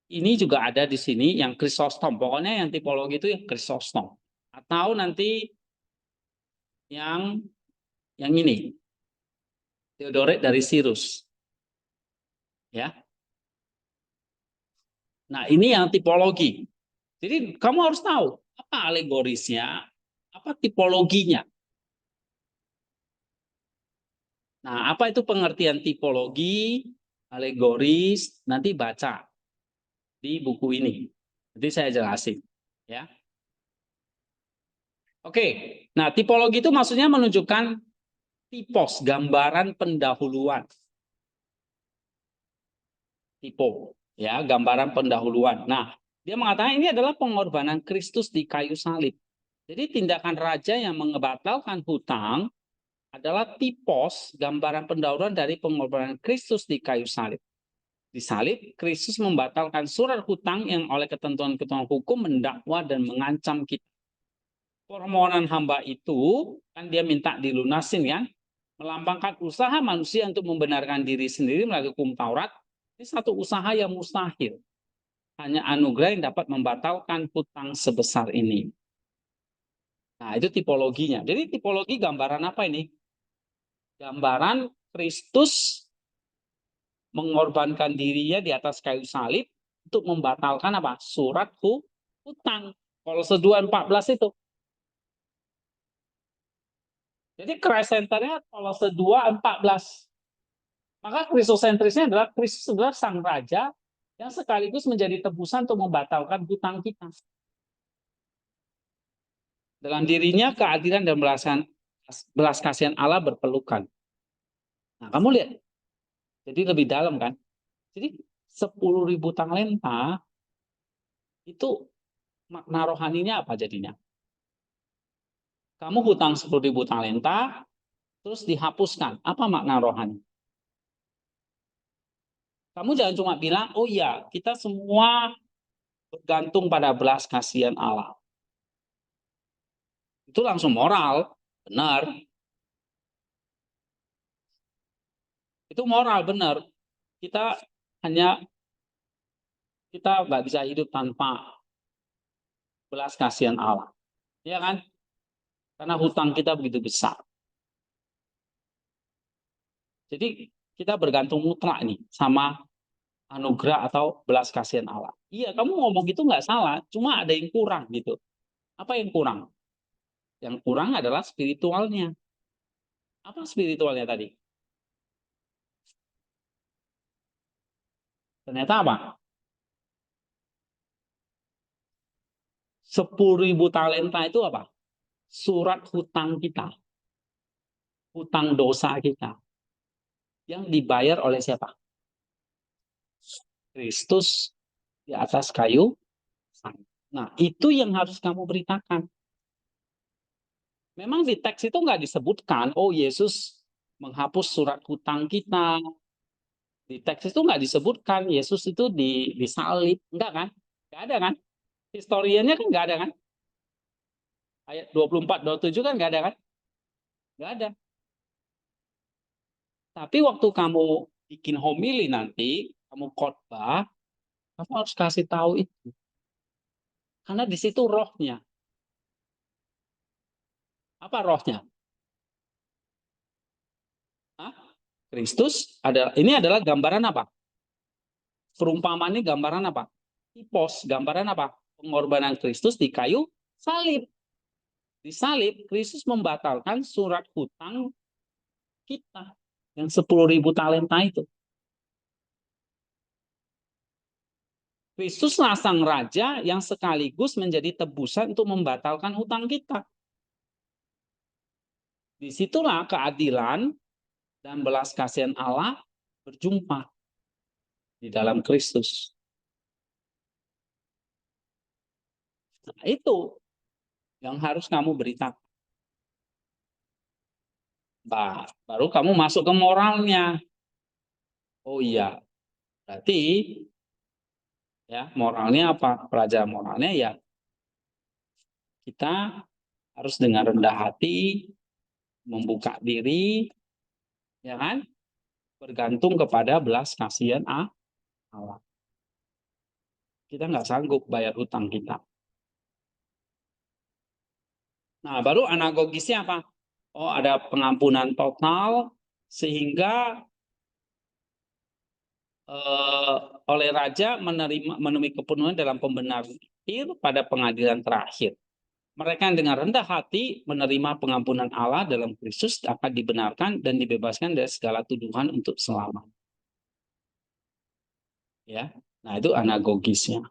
Speaker 1: ini juga ada di sini yang Chrysostom. Pokoknya yang tipologi itu yang Chrysostom. Atau nanti yang ini. Theodoret dari Cyrus. Ya. Nah, ini yang tipologi. Jadi kamu harus tahu apa alegorisnya, apa tipologinya. Nah, apa itu pengertian tipologi, alegoris, nanti baca di buku ini. Nanti saya jelasin, ya. Oke. Nah, tipologi itu maksudnya menunjukkan tipos, gambaran pendahuluan. Tipo, ya, gambaran pendahuluan. Nah, dia mengatakan ini adalah pengorbanan Kristus di kayu salib. Jadi tindakan raja yang mengebatalkan hutang adalah tipos, gambaran pendahuluan dari pengorbanan Kristus di kayu salib. Di salib, Kristus membatalkan surat hutang yang oleh ketentuan-ketentuan hukum mendakwa dan mengancam kita. Permohonan hamba itu kan dia minta dilunasin kan, melambangkan usaha manusia untuk membenarkan diri sendiri melalui hukum Taurat. Ini satu usaha yang mustahil. Hanya anugerah yang dapat membatalkan hutang sebesar ini. Nah, itu tipologinya. Jadi tipologi gambaran apa ini? Gambaran Kristus mengorbankan dirinya di atas kayu salib untuk membatalkan apa? Surat hutang. Kolose 2:14 itu. Jadi Christ centernya Kolose 2:14. Maka kristosentrisnya adalah Kristus adalah sang raja yang sekaligus menjadi tebusan untuk membatalkan hutang kita. Dalam dirinya keadilan dan belas kasihan Allah berpelukan. Nah, kamu lihat. Jadi lebih dalam kan. Jadi 10.000 talenta itu makna rohaninya apa jadinya? Kamu hutang 10.000 talenta, terus dihapuskan. Apa makna rohani? Kamu jangan cuma bilang, oh iya, kita semua bergantung pada belas kasihan Allah. Itu langsung moral, benar. Itu moral, benar. Kita nggak bisa hidup tanpa belas kasihan Allah. Ya kan? Karena hutang kita begitu besar. Jadi kita bergantung mutlak nih sama anugerah atau belas kasihan Allah. Iya, kamu ngomong itu nggak salah, cuma ada yang kurang gitu. Apa yang kurang? Yang kurang adalah spiritualnya. Apa spiritualnya tadi? Ternyata apa? 10.000 talenta itu apa? Surat hutang kita. Hutang dosa kita. Yang dibayar oleh siapa? Kristus di atas kayu. Nah, itu yang harus kamu beritakan. Memang di teks itu nggak disebutkan, oh Yesus menghapus surat hutang kita. Di teks itu nggak disebutkan Yesus itu disalib, enggak kan? Nggak ada kan? Historiannya kan nggak ada kan? Ayat 24, 27 kan nggak ada kan? Nggak ada. Tapi waktu kamu bikin homili nanti, kamu khotbah, kamu harus kasih tahu itu. Karena di situ rohnya. Apa rohnya? Hah? Kristus ini adalah gambaran apa? Perumpamaan ini gambaran apa? Tipos, gambaran apa? Pengorbanan Kristus di kayu salib. Di salib, Kristus membatalkan surat hutang kita yang 10.000 talenta itu. Kristuslah sang raja yang sekaligus menjadi tebusan untuk membatalkan hutang kita. Disitulah keadilan dan belas kasihan Allah berjumpa di dalam Kristus. Nah, itu yang harus kamu beritakan. Nah, baru kamu masuk ke moralnya. Oh iya, berarti ya moralnya apa? Pelajaran moralnya ya kita harus dengan rendah hati membuka diri, ya kan? Bergantung kepada belas kasihan Allah. Kita nggak sanggup bayar utang kita. Nah, baru anagogisnya apa? Oh, ada pengampunan total sehingga oleh raja menemui kepenuhan dalam pembenaran pada pengadilan terakhir. Mereka yang dengan rendah hati menerima pengampunan Allah dalam Kristus akan dibenarkan dan dibebaskan dari segala tuduhan untuk selamat. Ya, nah itu anagogisnya.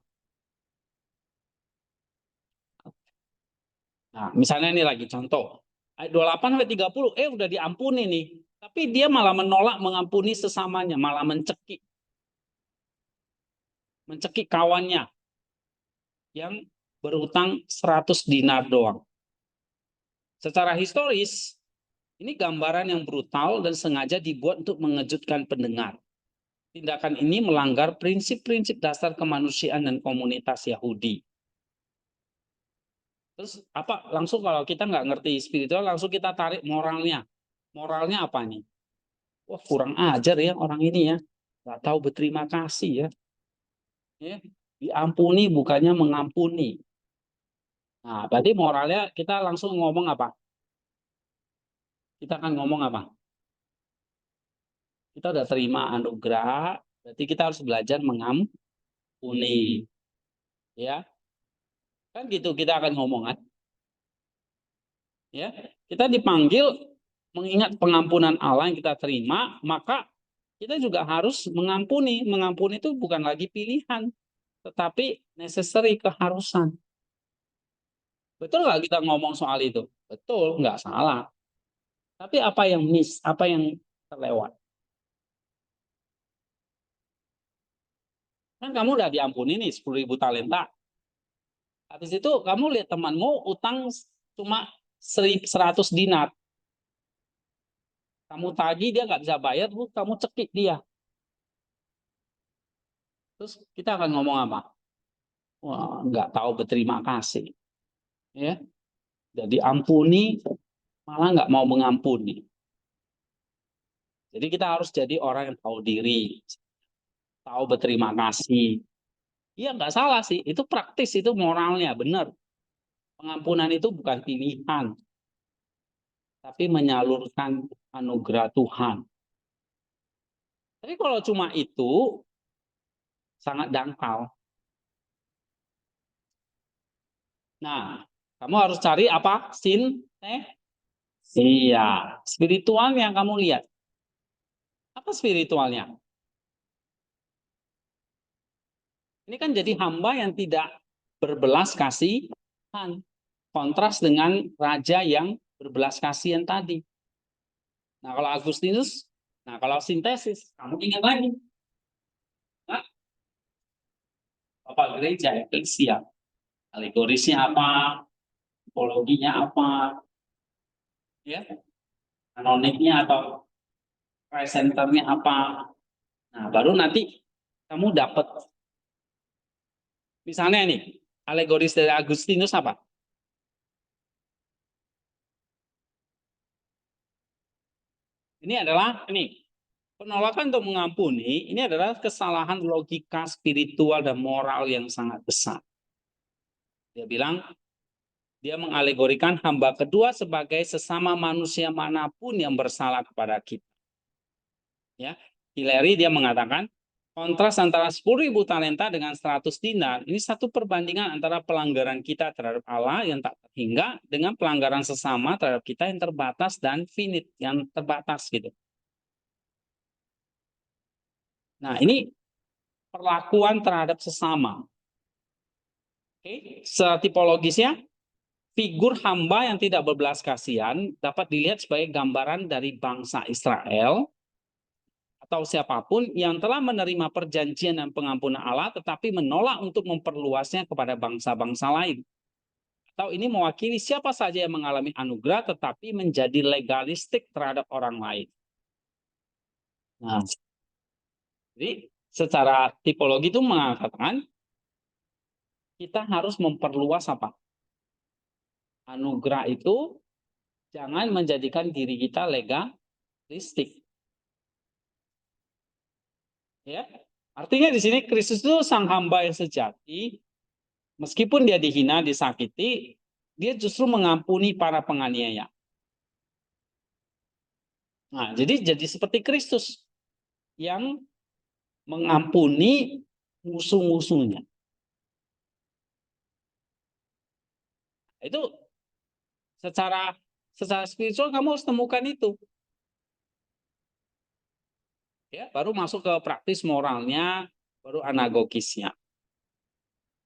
Speaker 1: Nah, misalnya ini lagi contoh. Ayat 28 sampai 30, udah diampuni nih. Tapi dia malah menolak mengampuni sesamanya, malah mencekik. Mencekik kawannya yang berutang 100 dinar doang. Secara historis, ini gambaran yang brutal dan sengaja dibuat untuk mengejutkan pendengar. Tindakan ini melanggar prinsip-prinsip dasar kemanusiaan dan komunitas Yahudi. Terus apa? Langsung kalau kita nggak ngerti spiritual, langsung kita tarik moralnya. Moralnya apa nih? Wah, kurang ajar ya orang ini ya. Nggak tahu berterima kasih ya. Diampuni bukannya mengampuni. Nah, berarti moralnya kita langsung ngomong apa? Kita akan ngomong apa? Kita udah terima anugerah, berarti kita harus belajar mengampuni. Ya, kan gitu kita akan ngomong kan? Ya, kita dipanggil mengingat pengampunan Allah yang kita terima, maka kita juga harus mengampuni. Mengampuni itu bukan lagi pilihan, tetapi necessary, keharusan. Betul nggak kita ngomong soal itu? Betul, nggak salah. Tapi apa yang miss, apa yang terlewat? Kan kamu udah diampuni nih 10.000 talenta. Habis itu kamu lihat temanmu utang cuma 100 dinar. Kamu tagih dia nggak bisa bayar, terus kamu cekik dia. Terus kita akan ngomong apa? Wah, nggak tahu berterima kasih. Ya, jadi ampuni malah nggak mau mengampuni. Jadi kita harus jadi orang yang tahu diri, tahu berterima kasih. Iya nggak salah sih, itu praktis, itu moralnya benar. Pengampunan itu bukan pilihan, tapi menyalurkan anugerah Tuhan. Tapi kalau cuma itu, sangat dangkal. Nah, kamu harus cari apa? Iya, spiritual yang kamu lihat. Apa spiritualnya? Ini kan jadi hamba yang tidak berbelas kasihan. Kontras dengan raja yang berbelas kasihan tadi. Nah, kalau Agustinus, nah kalau sintesis, kamu ingat lagi. Nah, Bapak gereja, eklesia. Alegorisnya apa? Tipologinya apa? Ya, anoniknya atau Christ centernya apa. Nah, baru nanti kamu dapat. Misalnya nih, alegoris dari Agustinus apa? Ini adalah penolakan untuk mengampuni. Ini adalah kesalahan logika spiritual dan moral yang sangat besar. Dia bilang, dia mengalegorikan hamba kedua sebagai sesama manusia manapun yang bersalah kepada kita. Ya, Hillary dia mengatakan kontras antara 10.000 talenta dengan 100 dinar ini satu perbandingan antara pelanggaran kita terhadap Allah yang tak terhingga dengan pelanggaran sesama terhadap kita yang terbatas dan finite, yang terbatas gitu. Nah, ini perlakuan terhadap sesama. Oke, secara tipologisnya figur hamba yang tidak berbelas kasihan dapat dilihat sebagai gambaran dari bangsa Israel atau siapapun yang telah menerima perjanjian dan pengampunan Allah tetapi menolak untuk memperluasnya kepada bangsa-bangsa lain. Atau ini mewakili siapa saja yang mengalami anugerah tetapi menjadi legalistik terhadap orang lain. Nah, jadi secara tipologi itu mengatakan kita harus memperluas apa? Anugerah itu jangan menjadikan diri kita legalistik. Ya, artinya di sini Kristus itu sang hamba yang sejati, meskipun dia dihina, disakiti, dia justru mengampuni para penganiaya. Nah, jadi seperti Kristus yang mengampuni musuh-musuhnya. Itu secara spiritual kamu harus temukan itu. Ya, baru masuk ke praktis moralnya, baru anagogisnya.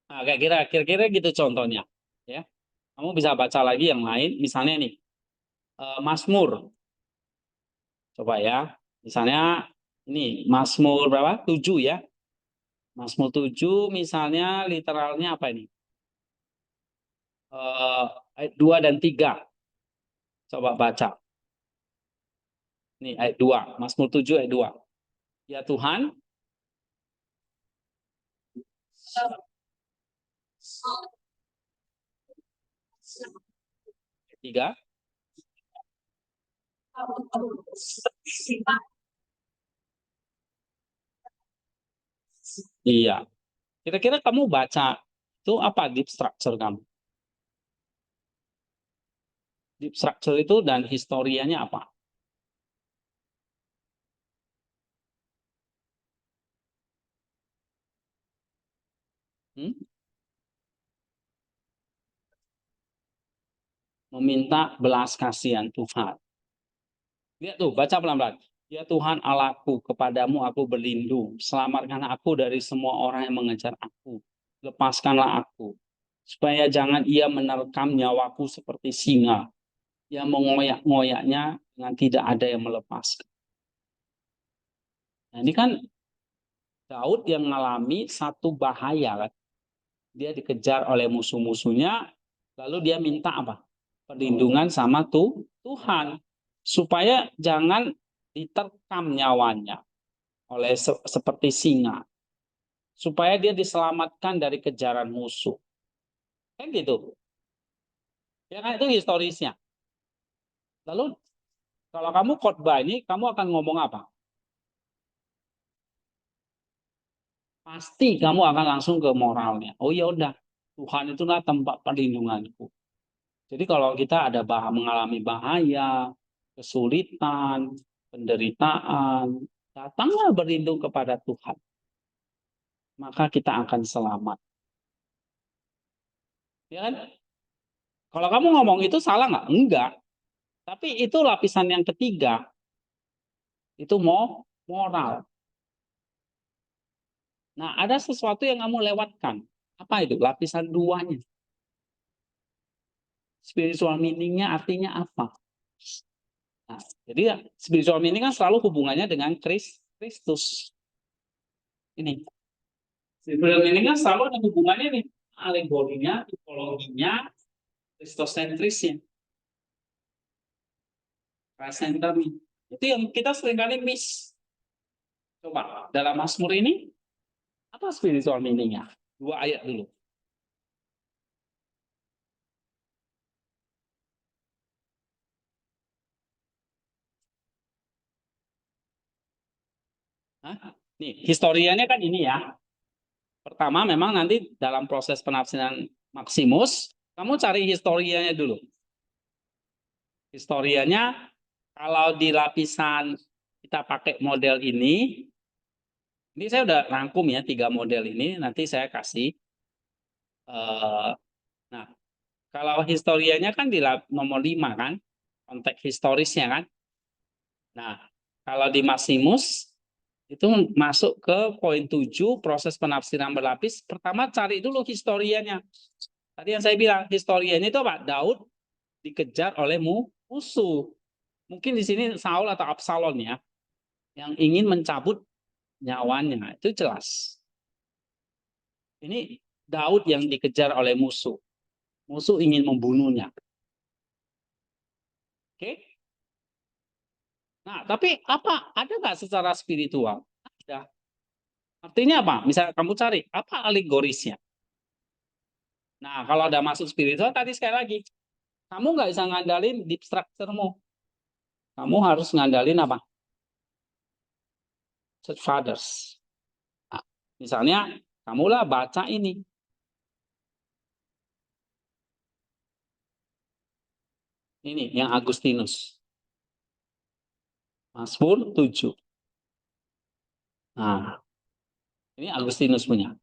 Speaker 1: Nah, kira-kira gitu contohnya. Ya, kamu bisa baca lagi yang lain, misalnya nih Mazmur. Coba ya, misalnya ini Mazmur berapa? 7 ya. Mazmur 7 misalnya literalnya apa ini? Ayat 2 dan 3. Coba baca. Ini ayat 2, Mazmur 7 ayat 2. Ya Tuhan, tiga. Iya. Kira-kira kamu baca itu apa deep structure kamu? Deep structure itu dan historianya apa? Hmm? Meminta belas kasihan Tuhan. Lihat tuh, baca pelan-pelan. Ya Tuhan Allahku, kepadamu aku berlindung. Selamatkanlah aku dari semua orang yang mengejar aku. Lepaskanlah aku. Supaya jangan ia menerkam nyawaku seperti singa yang mengoyak-ngoyaknya dengan tidak ada yang melepaskan. Nah, ini kan Daud yang mengalami satu bahaya kan. Dia dikejar oleh musuh-musuhnya, lalu dia minta apa? Perlindungan sama Tuhan. Supaya jangan diterkam nyawanya oleh seperti singa. Supaya dia diselamatkan dari kejaran musuh. Kan gitu. Ya kan itu historisnya. Lalu kalau kamu khotbah ini, kamu akan ngomong apa? Pasti kamu akan langsung ke moralnya. Oh ya udah, Tuhan itulah tempat perlindunganku. Jadi kalau kita ada mengalami bahaya, kesulitan, penderitaan, datanglah berlindung kepada Tuhan. Maka kita akan selamat. Ya kan? Kalau kamu ngomong itu salah nggak? Enggak. Tapi itu lapisan yang ketiga. Itu moral. Nah, ada sesuatu yang kamu lewatkan. Apa itu? Lapisan duanya. Spiritual meaning-nya artinya apa? Nah, jadi spiritual meaning kan selalu hubungannya dengan Kristus. Ini. Spiritual meaning kan selalu ada hubungannya nih. Alegorinya, tipologinya, Kristosentrisnya. Christ-centered nih. Itu yang kita seringkali miss. Coba, dalam Mazmur ini, apa spiritual meaning-nya? 2 ayat dulu. Hah? Nih, historianya kan ini ya. Pertama, memang nanti dalam proses penafsiran Maximus, kamu cari historianya dulu. Historianya, kalau di lapisan kita pakai model ini saya udah rangkum ya 3 model ini, nanti saya kasih. Nah, kalau historianya kan di nomor 5 kan, konteks historisnya kan. Nah, kalau di Maximus, itu masuk ke poin 7, proses penafsiran berlapis. Pertama cari dulu historianya. Tadi yang saya bilang, historianya itu apa? Daud dikejar oleh musuh. Mungkin di sini Saul atau Absalom ya, yang ingin mencabut nyawanya. Itu jelas. Ini Daud yang dikejar oleh musuh. Musuh ingin membunuhnya. Oke? Nah, tapi apa? Ada nggak secara spiritual? Ada. Artinya apa? Misalnya kamu cari, apa alegorisnya? Nah, kalau ada masuk spiritual, tadi sekali lagi, kamu nggak bisa ngandalin deep structure-mu. Kamu harus ngandalin apa? Church Fathers. Nah, misalnya, kamulah baca ini. Ini, yang Agustinus. Mazmur 7. Nah, ini Agustinus punya.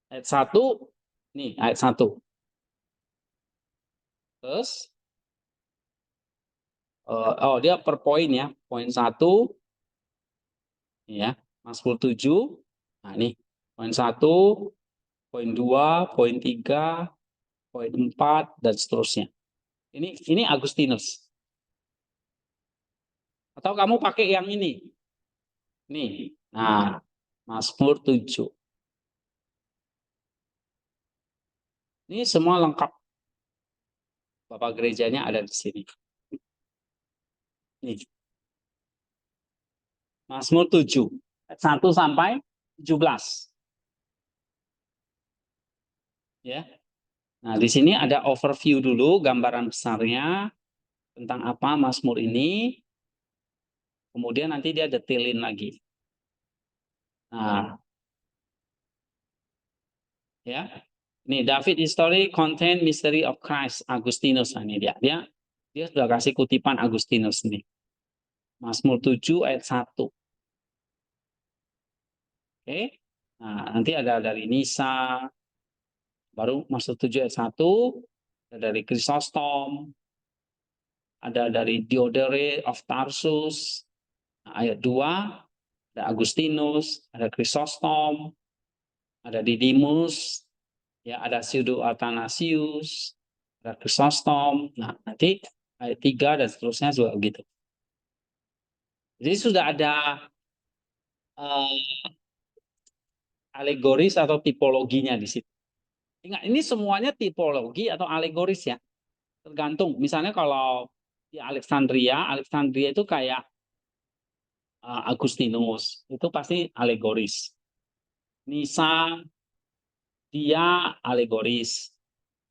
Speaker 1: Ayat 1, nih ayat 1. Terus, dia per poin ya. Poin 1, ya, Mazmur 7. Nah, ini poin 1, poin 2, poin 3, poin 4, dan seterusnya. Ini Agustinus. Atau kamu pakai yang ini. Nih. Nah, Mazmur 7. Ini semua lengkap. Bapak gerejanya ada di sini. Nih. Mazmur 7. 1 sampai 17. Ya. Nah, di sini ada overview dulu, gambaran besarnya tentang apa Mazmur ini. Kemudian nanti dia detailin lagi. Nah, ya. Ini David History Contain Mystery of Christ Agustinus. Nah, ini dia sudah kasih kutipan Agustinus nih. Mazmur 7 ayat 1. Oke. Nah, nanti ada dari Nisa, baru Mazmur 7 ayat 1, ada dari Chrysostom, ada dari Diodore of Tarsus, nah, ayat 2, ada Agustinus, ada Chrysostom, ada Didymus, ya ada Pseudo Athanasius, ada Chrysostom. Nah, nanti ayat 3 dan seterusnya juga begitu. Jadi sudah ada alegoris atau tipologinya di situ. Ingat, ini semuanya tipologi atau alegoris ya. Tergantung. Misalnya kalau di Alexandria itu kayak Agustinus, itu pasti alegoris. Nisa, dia alegoris.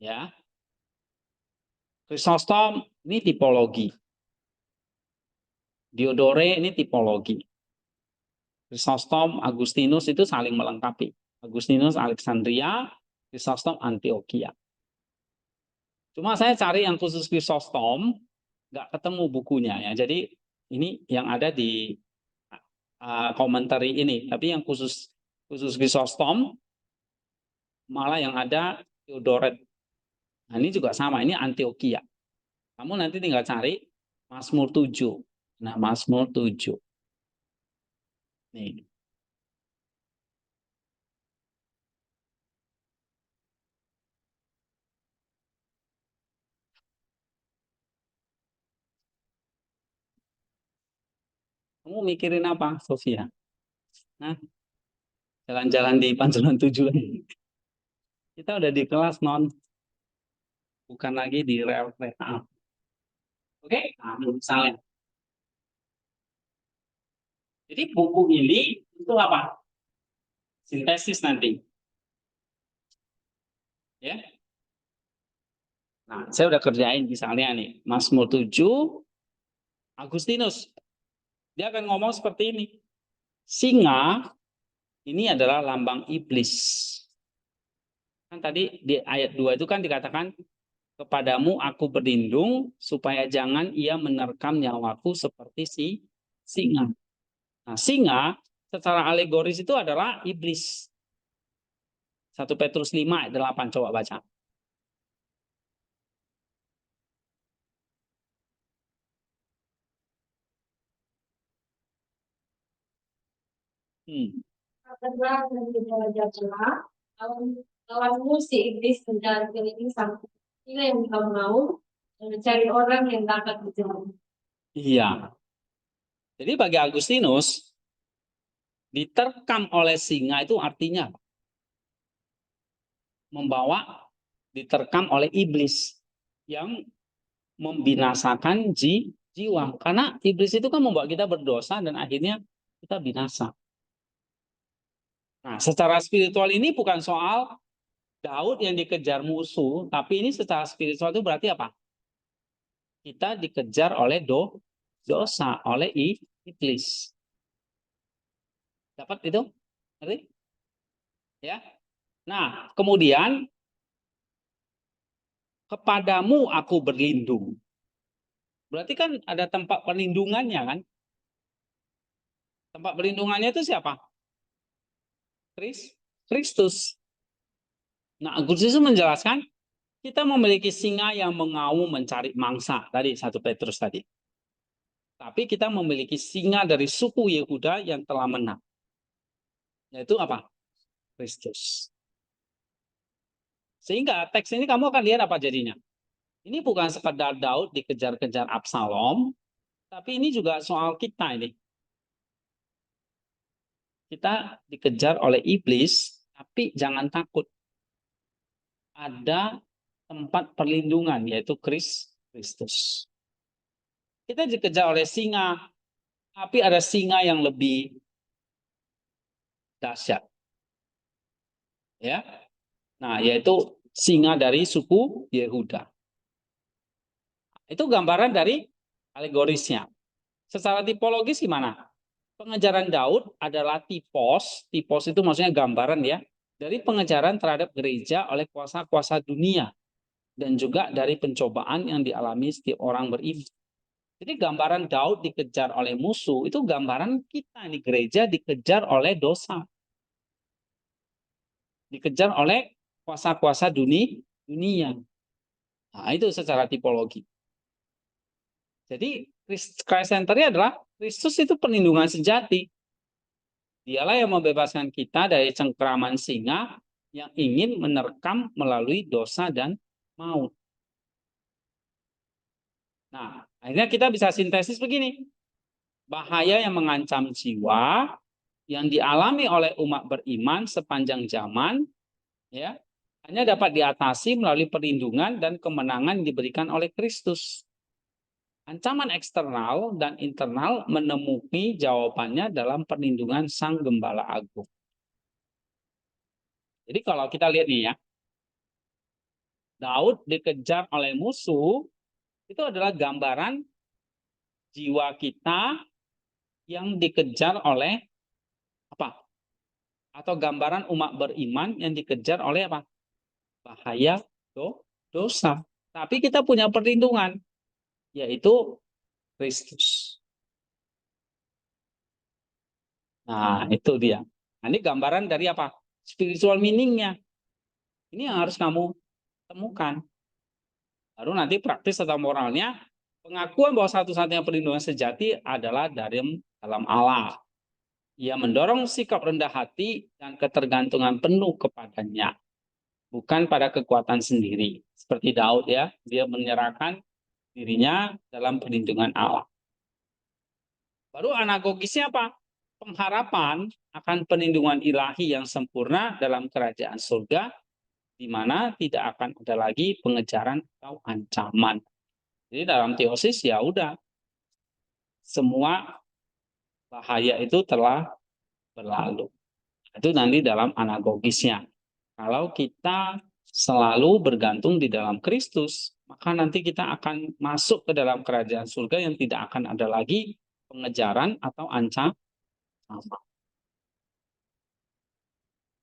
Speaker 1: Ya. Chrysostom, ini tipologi. Diodore, ini tipologi. Chrysostom, Agustinus itu saling melengkapi. Agustinus Alexandria, Chrysostom Antioquia. Cuma saya cari yang khusus Chrysostom, nggak ketemu bukunya ya. Jadi ini yang ada di komentari ini. Tapi yang khusus Chrysostom malah yang ada Theodoret. Nah, ini juga sama, ini Antioquia. Kamu nanti tinggal cari Mazmur 7. Nah, Mazmur 7. Nih. Kamu mikirin apa, Sofia? Nah, jalan-jalan di Pancoran 7. Kita udah di kelas non, bukan lagi di rel kereta. Oke, nah, misalnya. Jadi buku ini itu apa? Sintesis nanti, ya. Nah, saya udah kerjain misalnya nih, Mazmur 7, Agustinus. Dia akan ngomong seperti ini. Singa ini adalah lambang iblis. Kan tadi di ayat 2 itu kan dikatakan, kepadamu aku berlindung supaya jangan ia menerkam nyawaku seperti si singa. Nah, singa secara alegoris itu adalah iblis. 1 Petrus 5 ayat 8, coba baca. Hmm.
Speaker 2: Karena dan gejala-gejala lawanmu si iblis menjalan keliling sama inilah yang kamu mau mencari orang yang dapat berjalan.
Speaker 1: Iya. Jadi bagi Agustinus, diterkam oleh singa itu artinya membawa diterkam oleh iblis yang membinasakan jiwa. Karena iblis itu kan membawa kita berdosa dan akhirnya kita binasa. Nah, secara spiritual ini bukan soal Daud yang dikejar musuh, tapi ini secara spiritual itu berarti apa? Kita dikejar oleh dosa, oleh iblis. Dapat itu? Ngerti? Ya. Nah, kemudian kepadamu aku berlindung. Berarti kan ada tempat perlindungannya kan? Tempat perlindungannya itu siapa? Kristus. Nah, Agustinus menjelaskan kita memiliki singa yang mengaum mencari mangsa tadi 1 Petrus tadi. Tapi kita memiliki singa dari suku Yehuda yang telah menang. Yaitu apa? Kristus. Sehingga teks ini kamu akan lihat apa jadinya. Ini bukan sekedar Daud dikejar-kejar Absalom, tapi ini juga soal kita ini. Kita dikejar oleh iblis, tapi jangan takut. Ada tempat perlindungan, yaitu Kristus. Kita dikejar oleh singa, tapi ada singa yang lebih dahsyat. Ya. Nah, yaitu singa dari suku Yehuda. Itu gambaran dari alegorisnya. Secara tipologis gimana? Pengejaran Daud adalah tipos itu maksudnya gambaran ya, dari pengejaran terhadap gereja oleh kuasa-kuasa dunia dan juga dari pencobaan yang dialami setiap orang beriman. Jadi gambaran Daud dikejar oleh musuh itu gambaran kita di gereja dikejar oleh dosa. Dikejar oleh kuasa-kuasa dunia. Nah, itu secara tipologi. Jadi Christ centernya adalah Kristus itu perlindungan sejati. Dialah yang membebaskan kita dari cengkeraman singa yang ingin menerkam melalui dosa dan maut. Nah, akhirnya kita bisa sintesis begini. Bahaya yang mengancam jiwa yang dialami oleh umat beriman sepanjang zaman ya, hanya dapat diatasi melalui perlindungan dan kemenangan yang diberikan oleh Kristus. Ancaman eksternal dan internal menemui jawabannya dalam perlindungan Sang Gembala Agung. Jadi kalau kita lihat nih ya, Daud dikejar oleh musuh, itu adalah gambaran jiwa kita yang dikejar oleh apa? Atau gambaran umat beriman yang dikejar oleh apa? Bahaya dosa. Tapi kita punya perlindungan, yaitu Kristus. Nah, itu dia. Nah, ini gambaran dari apa? Spiritual meaning-nya. Ini yang harus kamu temukan. Baru nanti praktis atau moralnya, pengakuan bahwa satu-satunya perlindungan sejati adalah dari dalam Allah. Ia mendorong sikap rendah hati dan ketergantungan penuh kepadanya, bukan pada kekuatan sendiri. Seperti Daud ya, dia menyerahkan dirinya dalam perlindungan Allah. Baru anagogisnya apa? Pengharapan akan perlindungan ilahi yang sempurna dalam kerajaan surga, di mana tidak akan ada lagi pengejaran atau ancaman. Jadi dalam teosis ya udah, semua bahaya itu telah berlalu. Itu nanti dalam anagogisnya. Kalau kita selalu bergantung di dalam Kristus, maka nanti kita akan masuk ke dalam kerajaan surga yang tidak akan ada lagi pengejaran atau ancaman.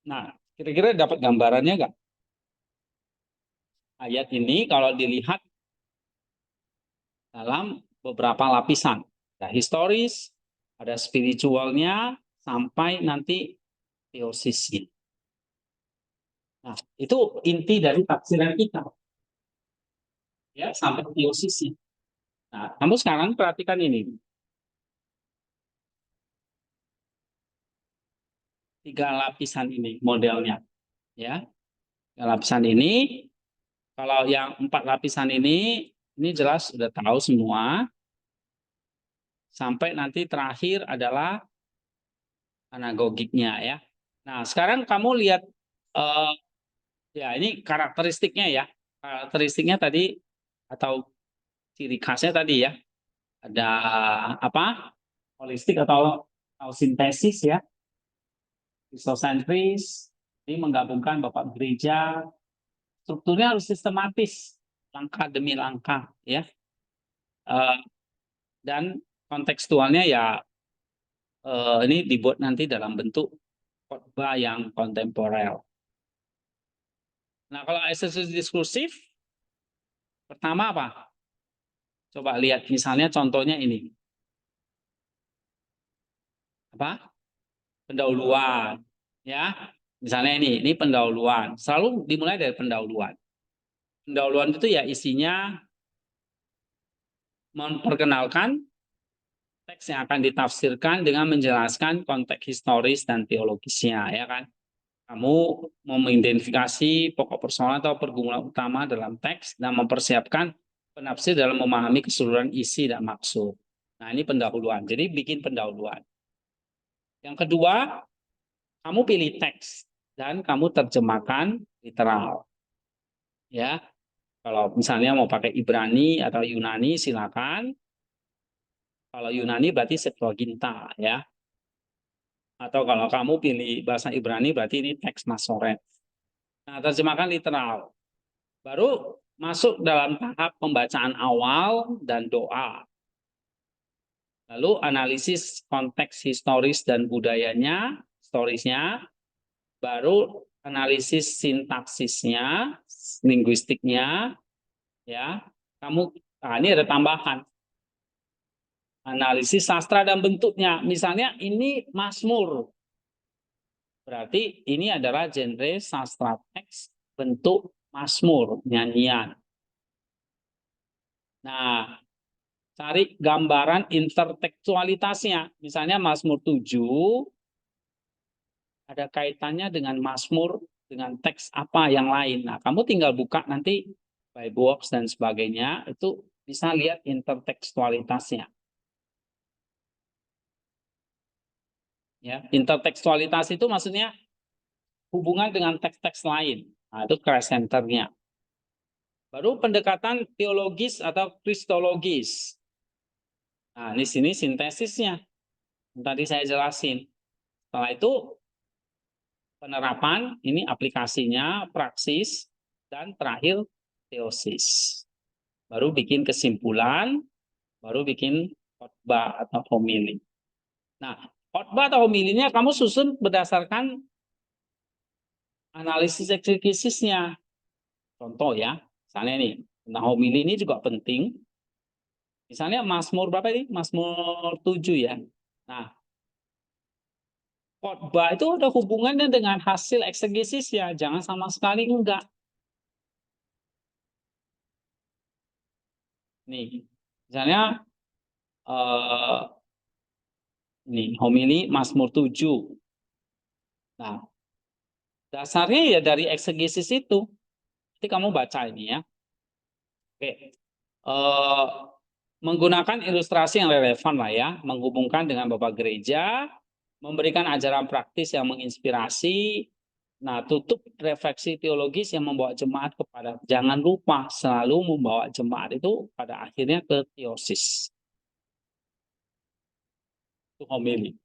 Speaker 1: Nah, kira-kira dapat gambarannya nggak? Ayat ini kalau dilihat dalam beberapa lapisan. Ada historis, ada spiritualnya, sampai nanti teosisnya. Nah, itu inti dari tafsiran kita. Ya, sampai teosisnya. Nah, kamu sekarang perhatikan ini. 3 lapisan ini modelnya. Ya, 3 lapisan ini. Kalau yang 4 lapisan ini jelas sudah tahu semua. Sampai nanti terakhir adalah anagogiknya ya. Nah, sekarang kamu lihat ya ini karakteristiknya ya. Karakteristiknya tadi atau ciri khasnya tadi ya. Ada apa? Holistik atau sintesis ya. Kristosentris, ini menggabungkan Bapak Gereja. Strukturnya harus sistematis, langkah demi langkah ya. Dan kontekstualnya ya ini dibuat nanti dalam bentuk khotbah yang kontemporer. Nah, kalau eksegesis diskursif, pertama apa? Coba lihat misalnya contohnya ini. Apa? Pendahuluan. Ya, misalnya ini pendahuluan. Selalu dimulai dari pendahuluan. Pendahuluan itu ya isinya memperkenalkan teks yang akan ditafsirkan dengan menjelaskan konteks historis dan teologisnya, ya kan? Kamu mau mengidentifikasi pokok persoalan atau pergumulan utama dalam teks dan mempersiapkan penafsir dalam memahami keseluruhan isi dan maksud. Nah, ini pendahuluan. Jadi bikin pendahuluan. Yang kedua, kamu pilih teks dan kamu terjemahkan literal. Ya. Kalau misalnya mau pakai Ibrani atau Yunani silakan. Kalau Yunani berarti Septuaginta ya. Atau kalau kamu pilih bahasa Ibrani berarti ini teks Masoret. Nah, terjemahkan literal. Baru masuk dalam tahap pembacaan awal dan doa. Lalu analisis konteks historis dan budayanya, historisnya, baru analisis sintaksisnya, linguistiknya, ya. Kamu, nah ini ada tambahan. Analisis sastra dan bentuknya. Misalnya ini Mazmur. Berarti ini adalah genre sastra teks bentuk Mazmur, nyanyian. Nah, cari gambaran intertekstualitasnya. Misalnya Mazmur 7 ada kaitannya dengan Mazmur dengan teks apa yang lain. Nah, kamu tinggal buka nanti Bibleworks dan sebagainya, itu bisa lihat intertekstualitasnya. Ya, intertekstualitas itu maksudnya hubungan dengan teks-teks lain. Nah, itu crash centernya. Baru pendekatan teologis atau kristologis. Nah, di sini sintesisnya. Tadi saya jelasin. Setelah itu penerapan, ini aplikasinya, praksis, dan terakhir teosis. Baru bikin kesimpulan, baru bikin khotbah atau homili. Nah, khotbah atau homilinya kamu susun berdasarkan analisis eksegesisnya. Contoh ya, misalnya nih, tentang homili ini juga penting. Misalnya Mazmur berapa ini? Mazmur 7 ya. Nah, khotbah itu ada hubungannya dengan hasil eksegesis ya, jangan sama sekali enggak. Nih, misalnya ini homili Mazmur 7. Nah, dasarnya ya dari eksegesis itu. Nanti kamu baca ini ya. Oke. Menggunakan ilustrasi yang relevan lah ya, menghubungkan dengan Bapak Gereja, memberikan ajaran praktis yang menginspirasi, Nah, tutup refleksi teologis yang membawa jemaat kepada, jangan lupa selalu membawa jemaat itu pada akhirnya ke teosis. Itu homili.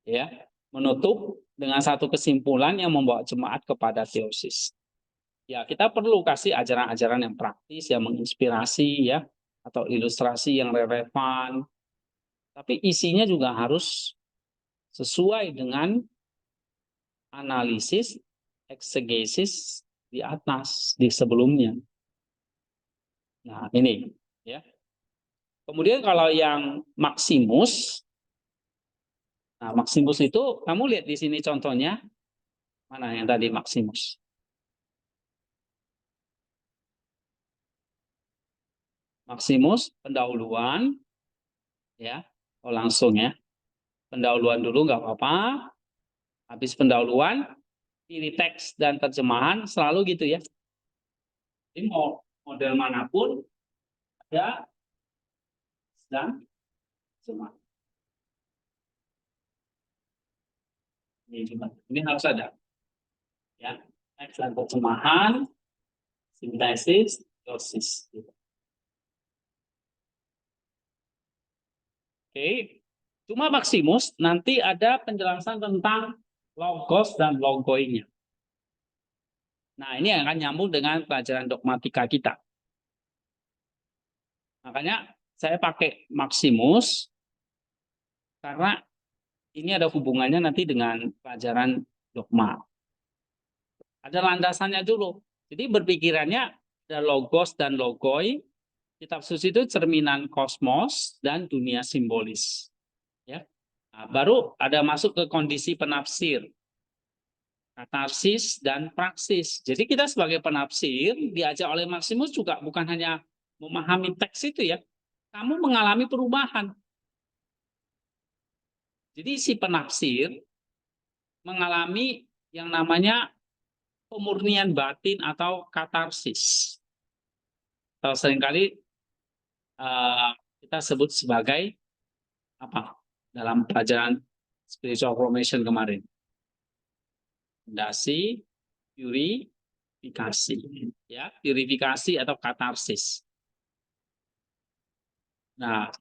Speaker 1: Ya, menutup dengan satu kesimpulan yang membawa jemaat kepada teosis. Ya, kita perlu kasih ajaran-ajaran yang praktis, yang menginspirasi ya, atau ilustrasi yang relevan. Tapi isinya juga harus sesuai dengan analisis, eksegesis di atas, di sebelumnya. Nah, ini ya. Kemudian kalau yang Maximus, nah Maximus itu kamu lihat di sini contohnya, mana yang tadi Maximus? Maximus pendahuluan, ya, oh langsung ya, pendahuluan dulu nggak apa-apa. Habis pendahuluan, pilih teks dan terjemahan selalu gitu ya. Jadi mau model manapun ada dan terjemahan. Ini harus ada, ya, teks dan terjemahan, sintesis, teosis. Gitu. Oke, cuma Maximus nanti ada penjelasan tentang logos dan logoinya. Nah, ini akan nyambung dengan pelajaran dogmatika kita. Makanya saya pakai Maximus karena ini ada hubungannya nanti dengan pelajaran dogma. Ada landasannya dulu. Jadi berpikirannya ada logos dan logoi. Kitab suci itu cerminan kosmos dan dunia simbolis. Ya. Nah, baru ada masuk ke kondisi penafsir, katarsis dan praksis. Jadi kita sebagai penafsir diajak oleh Maximus juga bukan hanya memahami teks itu ya, kamu mengalami perubahan. Jadi si penafsir mengalami yang namanya pemurnian batin atau katarsis. Atau seringkali kita sebut sebagai apa dalam pelajaran spiritual formation kemarin, fondasi, purifikasi, ya, purifikasi atau katarsis. Nah,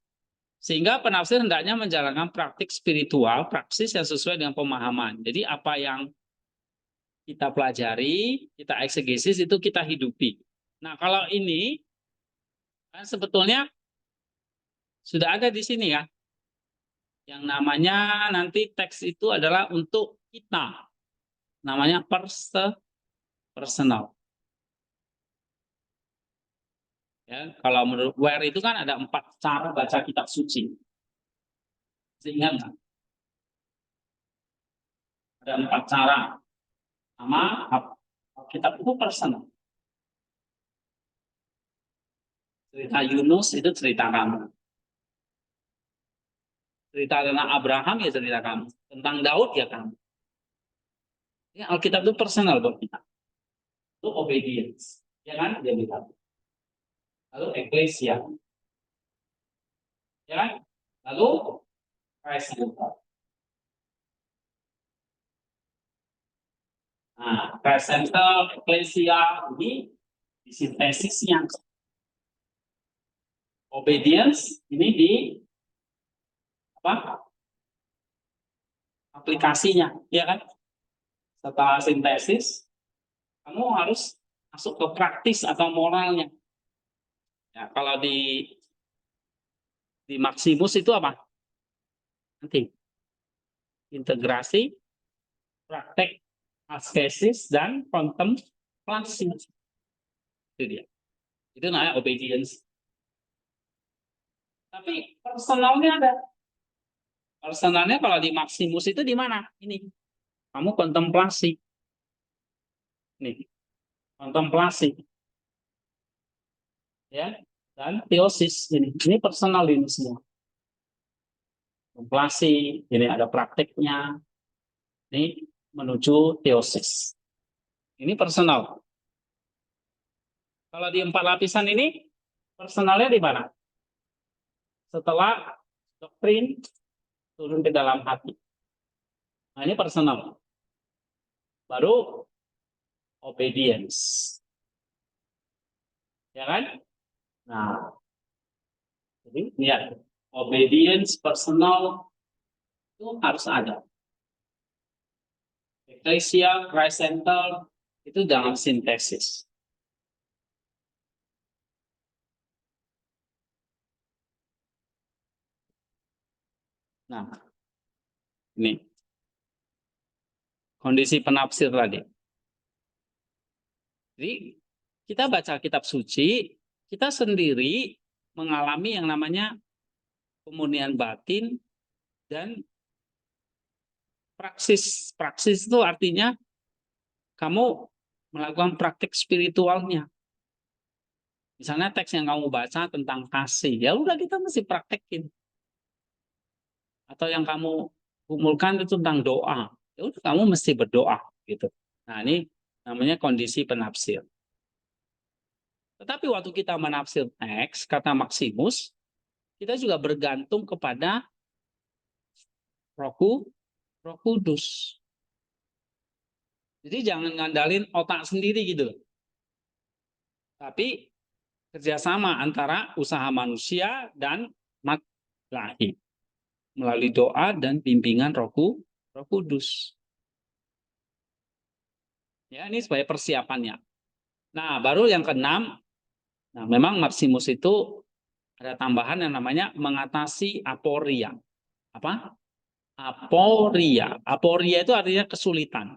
Speaker 1: sehingga penafsir hendaknya menjalankan praktik spiritual, praksis yang sesuai dengan pemahaman. Jadi apa yang kita pelajari, kita eksegesis, itu kita hidupi. Nah, kalau ini kan sebetulnya sudah ada di sini ya. Yang namanya nanti teks itu adalah untuk kita. Namanya personal. Ya, kalau menurut Ware itu kan ada 4 cara baca kitab suci. Ingat nggak? Ada 4 cara. Sama kitab itu personal. Cerita Yunus itu cerita kamu. Cerita tentang Abraham ya cerita kamu. Tentang Daud ya kamu. Ya, Alkitab itu personal buat kita. Itu obedience. Ya kan? Dia bilang. Lalu eklesia. Ya kan? Lalu Christ. Nah, presental eklesia ini disintesisnya. Obedience ini di apa? Aplikasinya, ya kan? Setelah sintesis, kamu harus masuk ke praktis atau moralnya. Ya, kalau di Maximus itu apa? Nanti integrasi, praktek, askesis, dan kontemplasi. Itu dia. Itu namanya obedience. Tapi personalnya ada. Personalnya kalau di Maximus itu di mana? Ini. Kamu kontemplasi. Nih. Kontemplasi. Ya. Dan teosis ini personal ini semua. Kontemplasi, ini ada prakteknya. Ini menuju teosis. Ini personal. Kalau di 4 lapisan ini, personalnya di mana? Setelah doktrin turun ke dalam hati. Nah, ini personal. baru obedience. Ya kan? Nah, jadi ya, obedience personal itu harus ada. Ecclesia, Christ Center itu dalam sintesis. Nah, ini kondisi penafsir tadi. Jadi kita baca kitab suci, kita sendiri mengalami yang namanya pemurnian batin dan praksis. Praksis itu artinya kamu melakukan praktik spiritualnya. Misalnya teks yang kamu baca tentang kasih, ya udah kita mesti praktekin. Atau yang kamu kumpulkan itu tentang doa, ya udah kamu mesti berdoa gitu. Nah, ini namanya kondisi penafsir. Tetapi waktu kita menafsir teks, kata Maximus, kita juga bergantung kepada Roh Kudus. Jadi jangan ngandalin otak sendiri gitu. Tapi kerjasama antara usaha manusia dan mat ilahi melalui doa dan bimbingan Roh Kudus. Ya, ini sebagai persiapannya. Nah, baru yang keenam, nah memang Maximus itu ada tambahan yang namanya mengatasi aporia. Apa? Aporia. Aporia itu artinya kesulitan.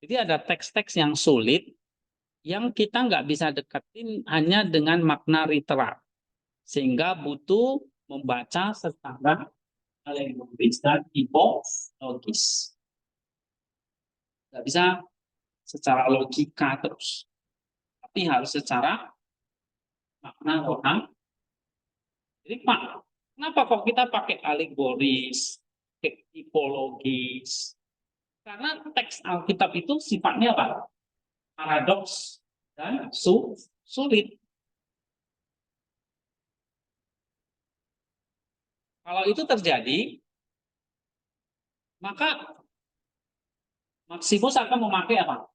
Speaker 1: Jadi ada teks-teks yang sulit yang kita nggak bisa deketin hanya dengan makna literal. Sehingga butuh membaca secara alegoris dan tipologis. Nggak bisa secara logika terus. Tapi harus secara makna rohani. Jadi Pak, kenapa kok kita pakai alegoris, pakai tipologis? Karena teks Alkitab itu sifatnya apa? Paradoks dan sulit. Kalau itu terjadi, maka Maximus akan memakai apa?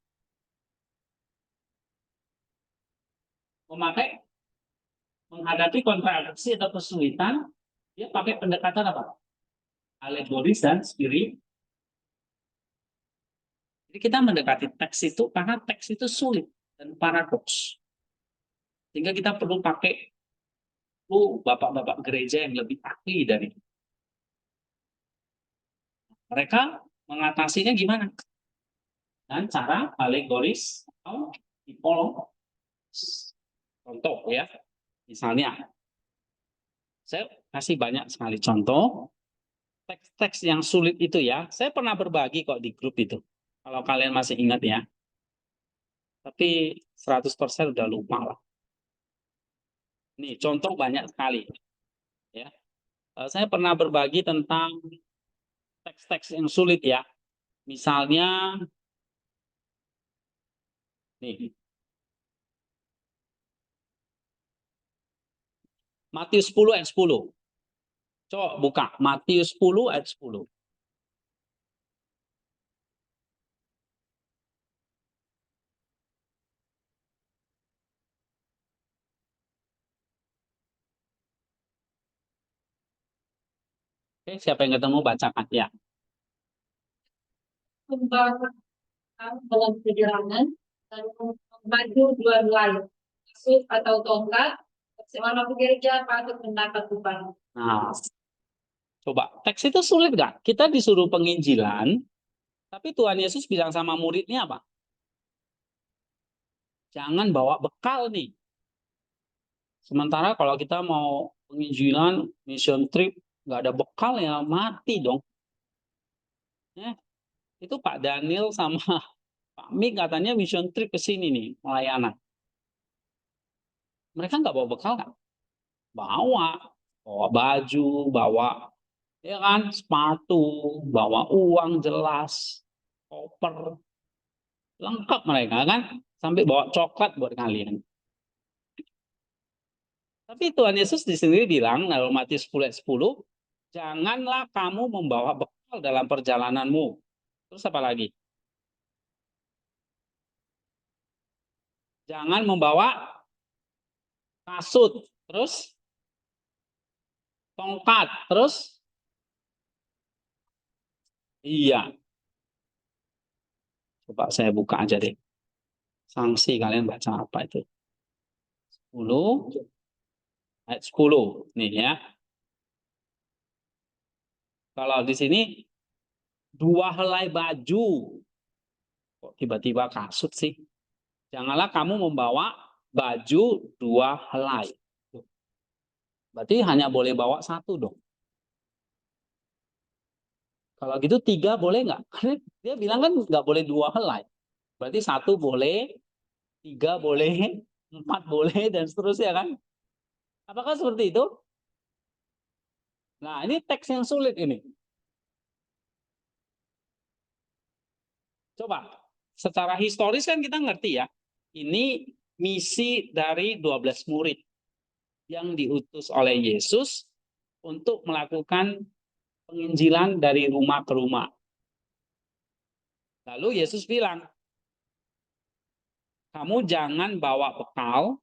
Speaker 1: Memakai menghadapi kontradiksi atau kesulitan, dia pakai pendekatan apa? Alegoris dan spirit. Jadi kita mendekati teks itu karena teks itu sulit dan paradoks. Sehingga kita perlu pakai bapak-bapak gereja yang lebih ahli dari itu. Mereka mengatasinya gimana? Dan cara alegoris atau tipologis. Contoh ya, misalnya saya kasih banyak sekali contoh teks-teks yang sulit itu ya. Saya pernah berbagi kok di grup itu. Kalau kalian masih ingat ya. Tapi 100% udah lupa lah. Nih, contoh banyak sekali ya. Saya pernah berbagi tentang teks-teks yang sulit ya. Misalnya nih, Matius 10 ayat 10. Coba buka Matius 10 ayat 10. Oke, siapa yang ketemu bacakan ya.
Speaker 2: Dalam perjalanan dan membantu dua-duanya, maksud atau tongkat, seorang pekerja patut mendapat upah.
Speaker 1: Nah, coba teks itu sulit nggak? Kita disuruh penginjilan, tapi Tuhan Yesus bilang sama muridnya apa? Jangan bawa bekal nih. Sementara kalau kita mau penginjilan, mission trip, nggak ada bekal ya mati dong. Itu Pak Daniel sama Pak Mik katanya mission trip ke sini nih, pelayanan. Mereka nggak bawa bekal kan? Bawa baju, bawa ya kan sepatu, bawa uang jelas, koper, lengkap mereka kan, sampai bawa coklat buat kalian. Tapi Tuhan Yesus di sini bilang dalam Matius 10 ayat 10, janganlah kamu membawa bekal dalam perjalananmu. Terus apa lagi? Jangan membawa kasut, terus tongkat, terus iya. Coba saya buka aja deh. Sanksi kalian baca apa itu? 10 ayat 10 nih ya. Kalau di sini 2 helai baju. Kok tiba-tiba kasut sih? Janganlah kamu membawa baju 2 helai. Berarti hanya boleh bawa 1 dong. Kalau gitu 3 boleh nggak? Karena dia bilang kan nggak boleh 2 helai. Berarti 1 boleh, 3 boleh, 4 boleh, dan seterusnya kan? Apakah seperti itu? Nah, ini teks yang sulit ini. Coba, secara historis kan kita ngerti ya. Ini misi dari 12 murid yang diutus oleh Yesus untuk melakukan penginjilan dari rumah ke rumah. Lalu Yesus bilang, kamu jangan bawa bekal,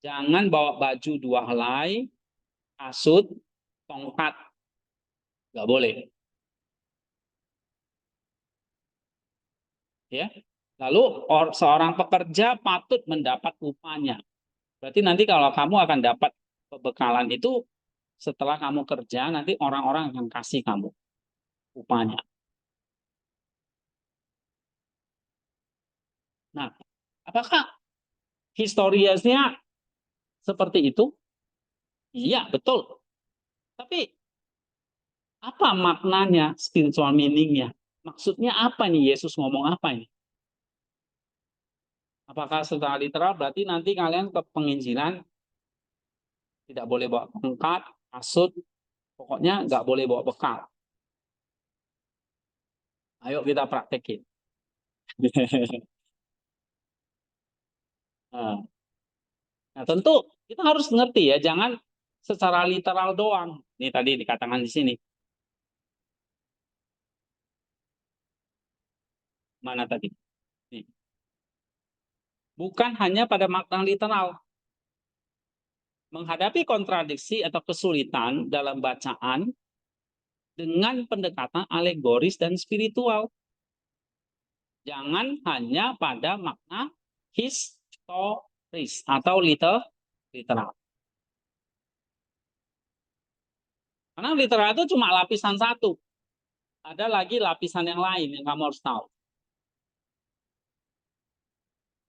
Speaker 1: jangan bawa baju 2 helai, kasut, tongkat. Nggak boleh. Ya. Lalu seorang pekerja patut mendapat upahnya. Berarti nanti kalau kamu akan dapat pembekalan itu setelah kamu kerja, nanti orang-orang akan kasih kamu upahnya. Nah, apakah historiasnya seperti itu? Iya, betul. Tapi apa maknanya, spiritual meaning-nya? Maksudnya apa nih Yesus ngomong apa ini? Apakah secara literal berarti nanti kalian ke penginjilan tidak boleh bawa tongkat, kasut, pokoknya nggak boleh bawa bekal. Ayo kita praktekin. Nah, tentu kita harus ngerti ya, jangan secara literal doang. Ini tadi dikatakan di sini. Mana tadi? Nih. Bukan hanya pada makna literal. Menghadapi kontradiksi atau kesulitan dalam bacaan dengan pendekatan alegoris dan spiritual. Jangan hanya pada makna historis atau literal. Karena literal itu cuma lapisan 1. Ada lagi lapisan yang lain yang kamu harus tahu.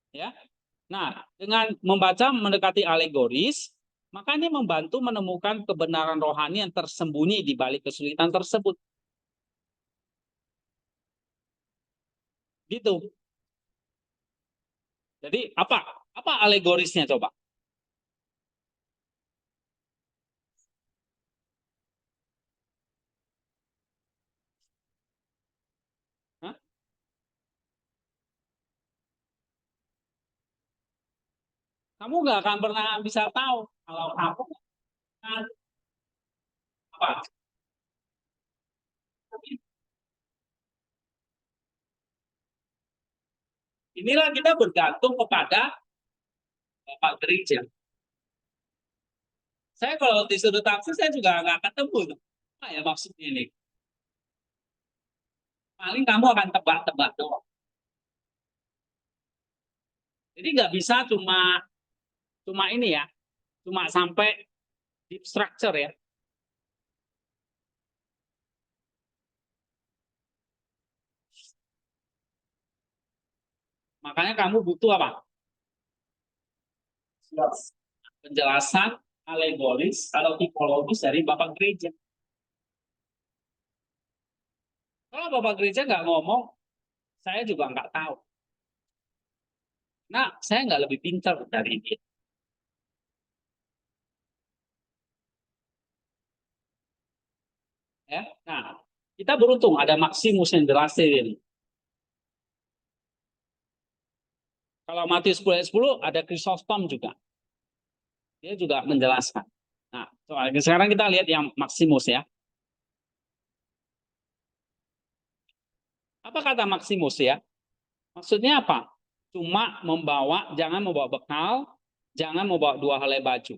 Speaker 1: Ya. Nah, dengan membaca mendekati alegoris, maka ini membantu menemukan kebenaran rohani yang tersembunyi di balik kesulitan tersebut. Gitu. Jadi apa alegorisnya coba? Hah? Kamu nggak akan pernah bisa tahu kalau kamu apa. Inilah kita bergantung kepada Bapak Gereja. Saya kalau disuruh tafsir saya juga nggak ketemu. Apa ya maksudnya ini? Paling kamu akan tebak-tebak doang. Jadi nggak bisa cuma ini ya, cuma sampai deep structure ya. Makanya kamu butuh apa? Penjelasan alegoris atau tipologis dari Bapak Gereja. Kalau Bapak Gereja nggak ngomong, saya juga nggak tahu. Nah, saya nggak lebih pintar dari dia. Ya, nah kita beruntung ada Maximus yang jelasin ini. Kalau Matius 10 ayat 10 ada Chrysostom juga. Dia juga menjelaskan. Nah, sekarang kita lihat yang Maximus ya. Apa kata Maximus ya? Maksudnya apa? cuma membawa, jangan membawa bekal, jangan membawa 2 helai baju.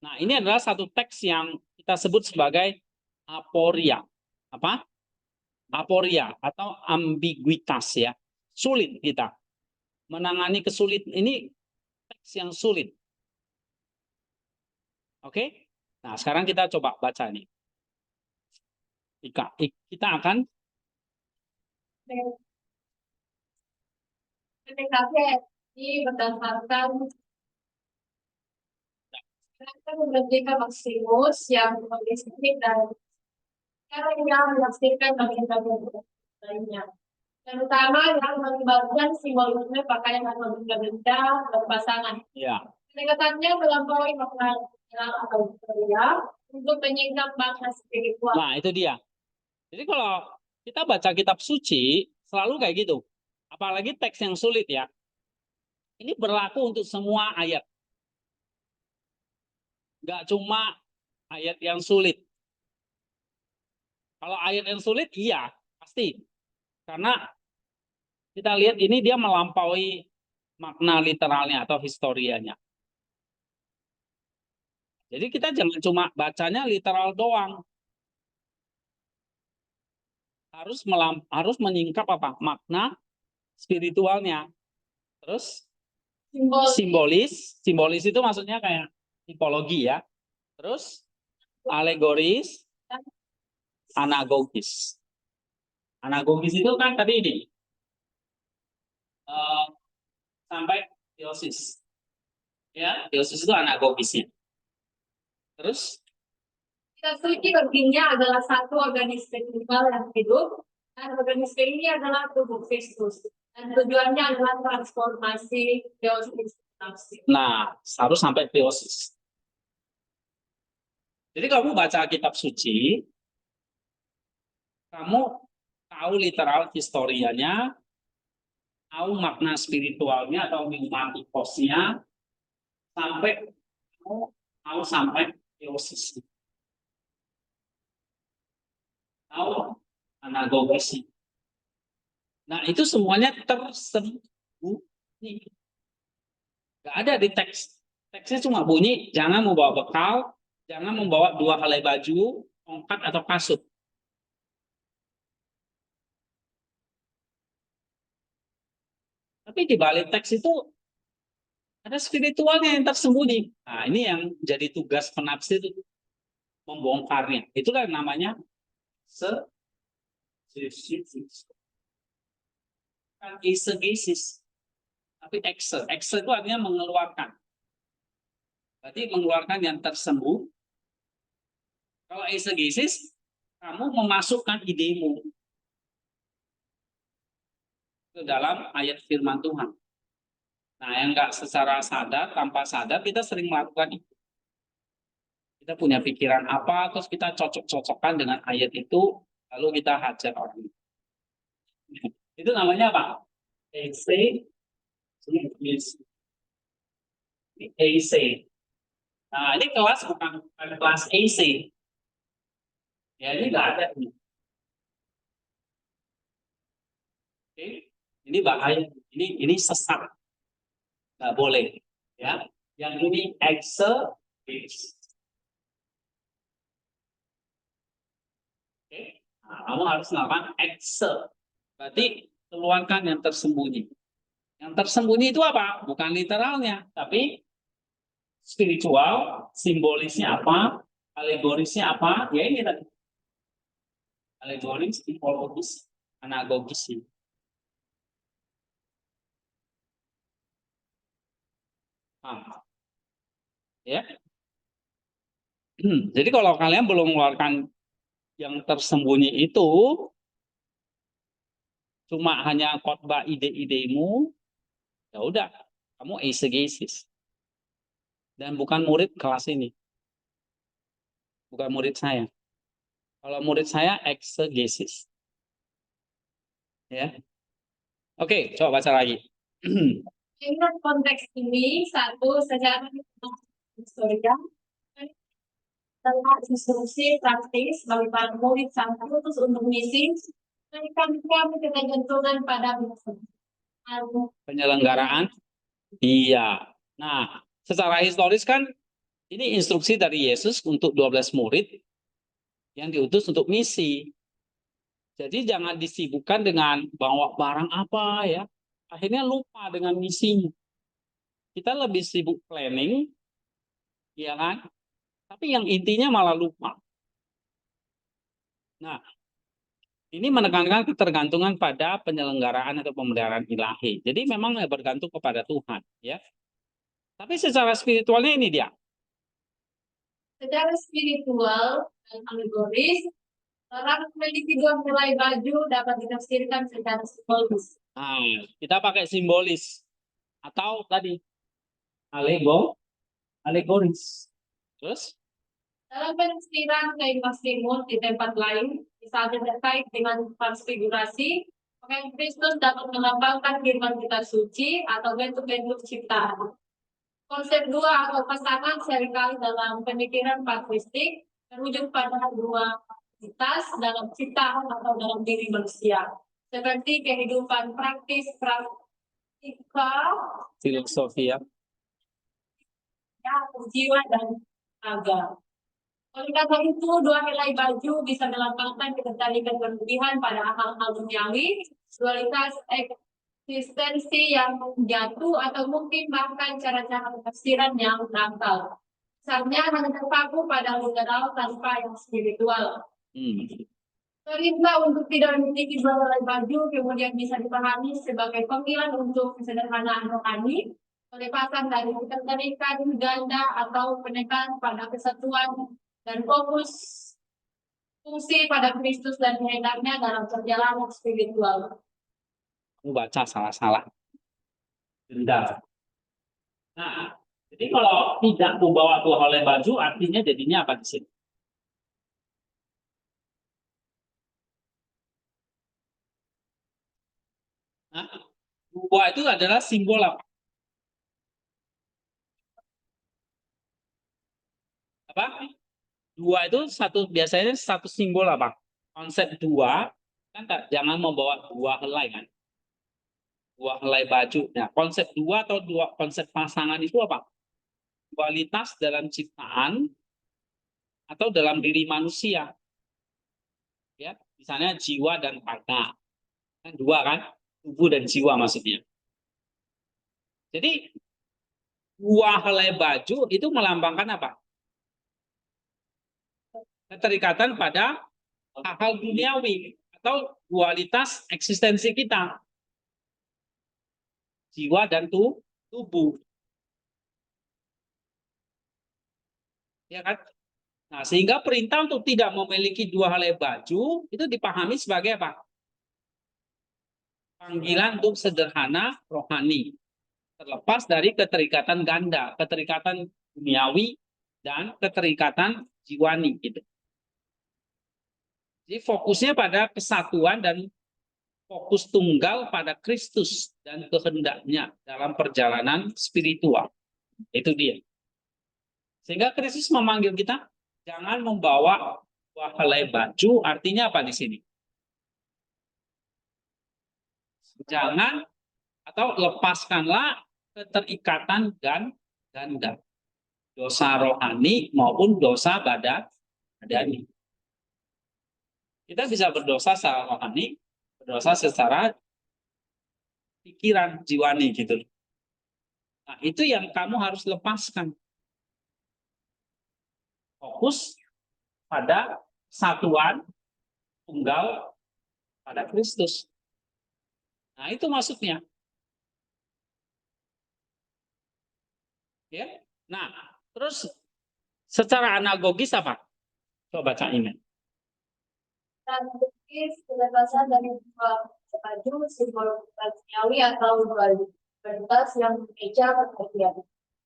Speaker 1: Nah, ini adalah satu teks yang kita sebut sebagai aporia. Apa? Aporia atau ambiguitas ya. Sulit kita menangani kesulitan. Ini teks yang sulit. Oke? Nah, sekarang kita coba baca nih. Kita akan
Speaker 2: PTKP ini berdasarkan Biblioteca Maximus yang logistik dan cara yang memastikan bagian-bagian lainnya. Terutama yang melibatkan simbolisme pakaian atau benda-benda berpasangan.
Speaker 1: ya.
Speaker 2: Pendekatannya melampaui makna atau budaya untuk menyingkap makna spiritual.
Speaker 1: Nah, itu dia. Jadi kalau kita baca kitab suci selalu kayak gitu. Apalagi teks yang sulit ya. Ini berlaku untuk semua ayat. Nggak cuma ayat yang sulit. Kalau ayat yang sulit, iya, pasti. Karena kita lihat ini dia melampaui makna literalnya atau historianya. Jadi kita jangan cuma bacanya literal doang. Harus menyingkap apa? Makna spiritualnya. Terus simbolis itu maksudnya kayak tipologi ya. Terus alegoris, anagogis. Anagogis itu kan tadi ini sampai teosis. Ya, teosis itu anagogisnya. Terus
Speaker 2: kitab suci baginya adalah satu organisme spiritual yang hidup, dan organisme ini adalah tubuh Kristus. Dan tujuannya adalah transformasi teosis.
Speaker 1: Nah, harus sampai teosis. Jadi kamu baca kitab suci, kamu tahu literal historianya, tahu makna spiritualnya atau pneumatikosnya, sampai kamu tahu sampai teosis. Tahu anagogisi. Nah, itu semuanya tersembunyi. Nggak ada di teks. Teksnya cuma bunyi, jangan membawa bekal, jangan membawa 2 helai baju, tongkat atau kasut. Tapi di balik teks itu ada spiritualnya yang tersembunyi. Nah, ini yang jadi tugas penafsir itu, membongkarnya. Itulah yang namanya eisegesis. Tapi exe itu artinya mengeluarkan. Berarti mengeluarkan yang tersembunyi. Kalau eisegesis, kamu memasukkan idemu ke dalam ayat firman Tuhan. Nah, yang nggak secara sadar, tanpa sadar, kita sering melakukan itu. Kita punya pikiran apa, terus kita cocok-cocokkan dengan ayat itu, lalu kita hajar orang. Itu namanya apa? AC. AC. Nah, ini kelas bukan kelas AC. Ya, ini nggak ada ini. Oke, ini bahaya. Ini sesat. Nggak boleh. Ya, yang ini exegesis. Oke, nah, kamu harus melakukan exe. Berarti keluarkan yang tersembunyi. Yang tersembunyi itu apa? Bukan literalnya, tapi spiritual, simbolisnya apa, alegorisnya apa, ya ini tadi. Alegoris, tipologis, anagogis. Ah, ya. Jadi kalau kalian belum mengeluarkan yang tersembunyi itu, cuma hanya khotbah ide-idemu, ya udah, kamu eisegesis. Dan bukan murid kelas ini. Bukan murid saya. Kalau murid saya exegesis. Ya. Oke, coba baca lagi.
Speaker 2: Ingat konteks ini, satu, sejarah historia, tentang instruksi praktis bagi para murid sang khusus untuk misi, Berikan kami ketergantungan pada
Speaker 1: penyelenggaraan. Iya. Nah, secara historis kan ini instruksi dari Yesus untuk 12 murid yang diutus untuk misi. Jadi jangan disibukkan dengan bawa barang apa ya. Akhirnya lupa dengan misinya. Kita lebih sibuk planning, ya kan? Tapi yang intinya malah lupa. Nah, ini menekankan ketergantungan pada penyelenggaraan atau pemeliharaan ilahi. Jadi memang bergantung kepada Tuhan, ya. Tapi secara spiritualnya ini dia.
Speaker 2: secara spiritual dan alegoris, orang memiliki dua helai baju dapat ditafsirkan secara simbolis.
Speaker 1: Nah, kita pakai simbolis atau tadi alegoris. Terus
Speaker 2: Dalam penafsiran kain Maximus di tempat lain, misalnya terkait dengan transfigurasi, pakaian Kristus dapat melambangkan firman kita suci atau bentuk-bentuk ciptaan. Konsep dua atau pasangan seringkali dalam pemikiran patristik berujung pada dua entitas dalam ciptaan atau dalam diri manusia, seperti kehidupan praktis, praktikal,
Speaker 1: filosofi ya.
Speaker 2: jiwa dan raga. Oleh karena itu, dua helai baju bisa melambangkan ketertarikan berlebihan pada hal-hal duniawi, dualitas eksistensi yang jatuh, atau mungkin bahkan cara-cara penafsiran yang dangkal. Misalnya hanya terpaku pada literal tanpa yang spiritual. Perintah untuk tidak memiliki dua helai baju kemudian bisa dipahami sebagai panggilan untuk kesederhanaan rohani, pelepasan dari ketertarikan ganda atau penekan pada kesatuan dan fokus fungsi pada Kristus dan kehendaknya dalam perjalanan spiritual.
Speaker 1: Kamu baca salah-salah. Denda. Nah, jadi kalau tidak membawa dua helai baju, artinya jadinya apa di sini? Nah, dua itu adalah simbol apa? Apa? Dua itu biasanya satu simbol apa? Konsep dua kan jangan membawa dua helai kan? Dua helai baju. Nah, konsep dua atau konsep pasangan itu apa? Kualitas dalam ciptaan atau dalam diri manusia. Ya, misalnya jiwa dan raga. Kan dua kan? Tubuh dan jiwa maksudnya. Jadi dua helai baju itu melambangkan apa? Keterikatan pada hal-hal duniawi atau dualitas eksistensi kita, jiwa dan tubuh, ya kan? Nah, sehingga perintah untuk tidak memiliki dua helai baju itu dipahami sebagai apa? Panggilan untuk sederhana rohani, terlepas dari keterikatan ganda, keterikatan duniawi dan keterikatan jiwani gitu. Jadi fokusnya pada kesatuan dan fokus tunggal pada Kristus dan kehendaknya dalam perjalanan spiritual. Itu dia. Sehingga Kristus memanggil kita jangan membawa dua helai baju, artinya apa di sini? Jangan atau lepaskanlah keterikatan dan ganda. Dosa rohani maupun dosa badani. Kita bisa berdosa secara rohani, berdosa secara pikiran jiwani gitu. Nah, itu yang kamu harus lepaskan. Fokus pada satuan tunggal pada Kristus. Nah, itu maksudnya. Ya. Nah, terus secara anagogis apa? Coba baca ini.
Speaker 2: Anagogis kebebasan dari baju simbol duniawi atau dualitas yang mengejar kemudian.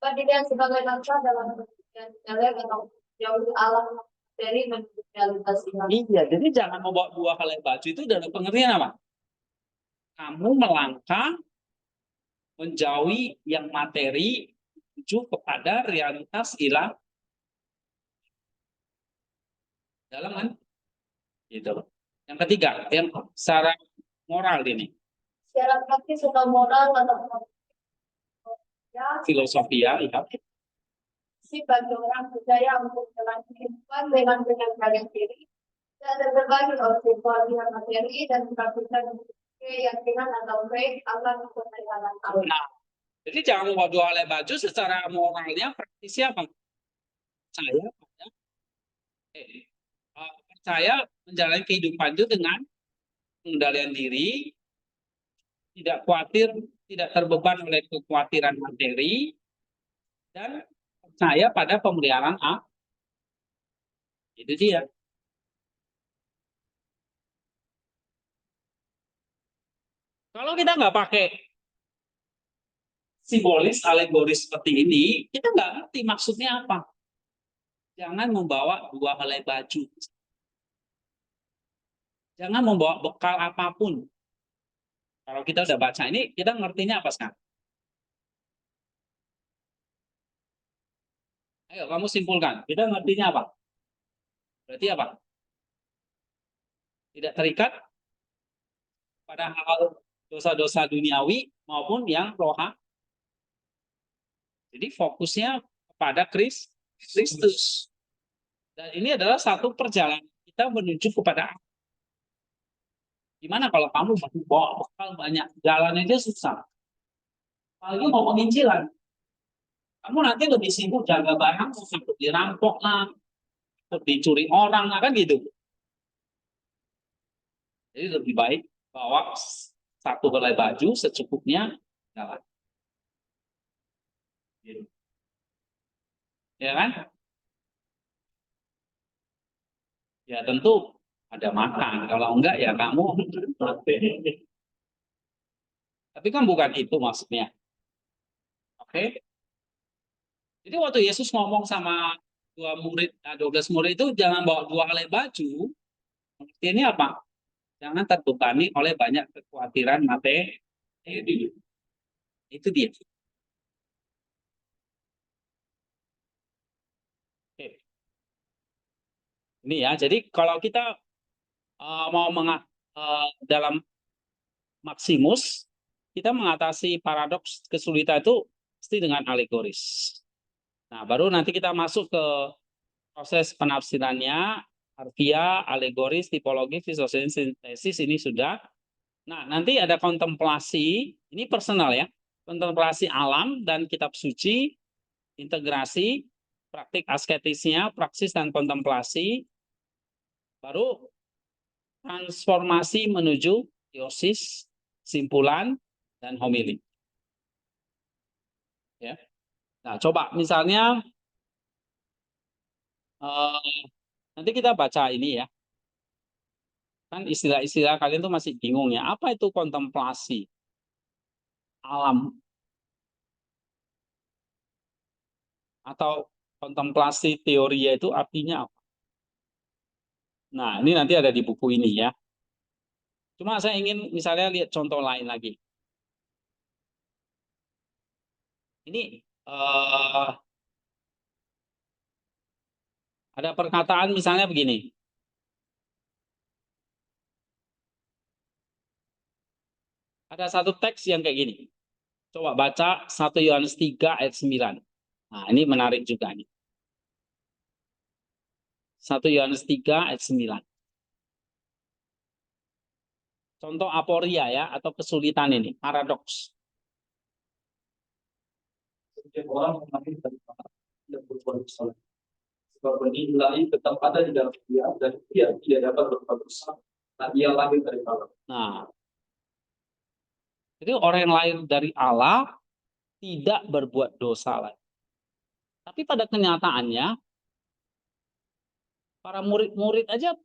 Speaker 2: Pendidikan sebagai bangsa dalam pendidikan atau jauh alam dari realitas ini.
Speaker 1: Iya, jadi jangan membawa dua helai baju itu dalam pengertian apa? Kamu melangkah menjauhi yang materi menuju kepada realitas ilah dalam kan? Gitu. Yang ketiga, yang secara moral ini,
Speaker 2: Secara praktis atau moral atau ya,
Speaker 1: filosofia, ya.
Speaker 2: si bagi orang percaya untuk menjalani kehidupan dengan benar diri dan terbebani oleh situasi materi dan praktiskan keyakinan atau faith akan kebenaran Allah.
Speaker 1: Nah, jadi jangan membawa dua helai baju secara moralnya praktisnya apa? Saya pada percaya menjalani kehidupan itu dengan pengendalian diri, tidak khawatir, tidak terbeban oleh kekhawatiran materi, dan percaya pada pemeliharaan A. Itu dia. Kalau kita nggak pakai simbolis, alegoris seperti ini, kita nggak ngerti maksudnya apa. Jangan membawa dua helai baju. Jangan membawa bekal apapun. Kalau kita udah baca ini, kita ngertinya apa sekarang? Ayo, kamu simpulkan. Kita ngertinya apa? Berarti apa? Tidak terikat pada hal dosa-dosa duniawi maupun yang rohani. Jadi fokusnya kepada Kristus. Dan ini adalah satu perjalanan kita menuju kepada Allah. Gimana kalau kamu bawa bekal banyak, jalan aja susah. Apalagi mau penginjilan. Kamu nanti lebih sibuk jaga barang, takut dirampok lah, takut dicuri orang lah, kan gitu. Jadi lebih baik bawa satu helai baju secukupnya jalan. Gitu. Ya kan? Ya tentu ada makan. Kalau enggak ya kamu. Tapi kan bukan itu maksudnya. Oke? Jadi waktu Yesus ngomong sama 12 murid itu jangan bawa dua helai baju. Ini apa? Jangan terbebani oleh banyak kekhawatiran materi. Itu dia. Oke. Ini ya. Jadi kalau kita mau dalam Maximus, kita mengatasi paradoks kesulitan itu pasti dengan alegoris. Nah, baru nanti kita masuk ke proses penafsirannya, harfiah, alegoris, tipologi, filosintesis ini sudah. Nah, nanti ada kontemplasi, ini personal ya, kontemplasi alam dan kitab suci, integrasi, praktik asketisnya, praksis dan kontemplasi, baru transformasi menuju teosis, simpulan, dan homili. Ya. Nah, coba misalnya nanti kita baca ini ya. Kan istilah-istilah kalian tuh masih bingung ya. Apa itu kontemplasi alam atau kontemplasi teori itu artinya apa? Nah, ini nanti ada di buku ini ya. Cuma saya ingin misalnya lihat contoh lain lagi. Ini ada perkataan misalnya begini. Ada satu teks yang kayak gini. Coba baca 1 Yohanes 3 ayat 9. Nah, ini menarik juga nih. 1 Yohanes 3 ayat 9. Contoh aporia ya, atau kesulitan ini, paradoks.
Speaker 3: Setiap orang mengambil dari Allah tidak berbuat salah. Sebab benih lahir tetap ada di dalam dia dan dia tidak dapat berbuat dosa. Nah, dia lahir dari Allah.
Speaker 1: Nah, jadi orang yang lahir dari Allah tidak berbuat dosa lagi. Tapi pada kenyataannya, para murid-murid aja,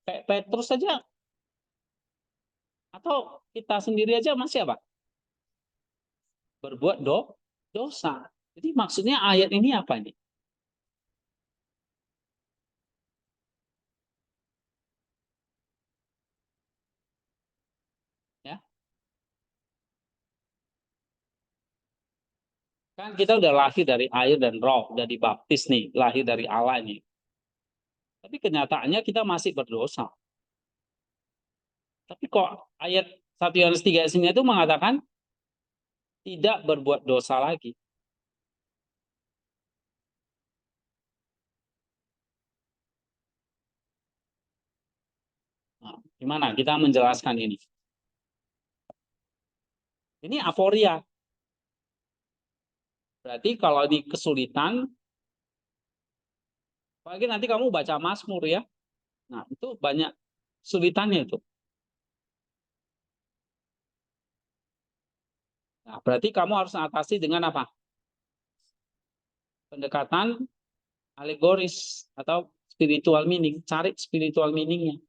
Speaker 1: kayak Petrus saja, atau kita sendiri aja masih apa? Berbuat dosa. Jadi maksudnya ayat ini apa ini? Ya, kan kita udah lahir dari air dan roh, udah dibaptis nih, lahir dari Allah ini. Tapi kenyataannya kita masih berdosa. Tapi kok ayat 1 Yohanes 3 ayat 9 itu mengatakan tidak berbuat dosa lagi. Nah, gimana kita menjelaskan ini? Ini aporia. Berarti kalau ini kesulitan, apalagi nanti kamu baca Mazmur ya. Nah, itu banyak kesulitannya itu. Nah, berarti kamu harus atasi dengan apa? Pendekatan alegoris atau spiritual meaning. Cari spiritual meaningnya.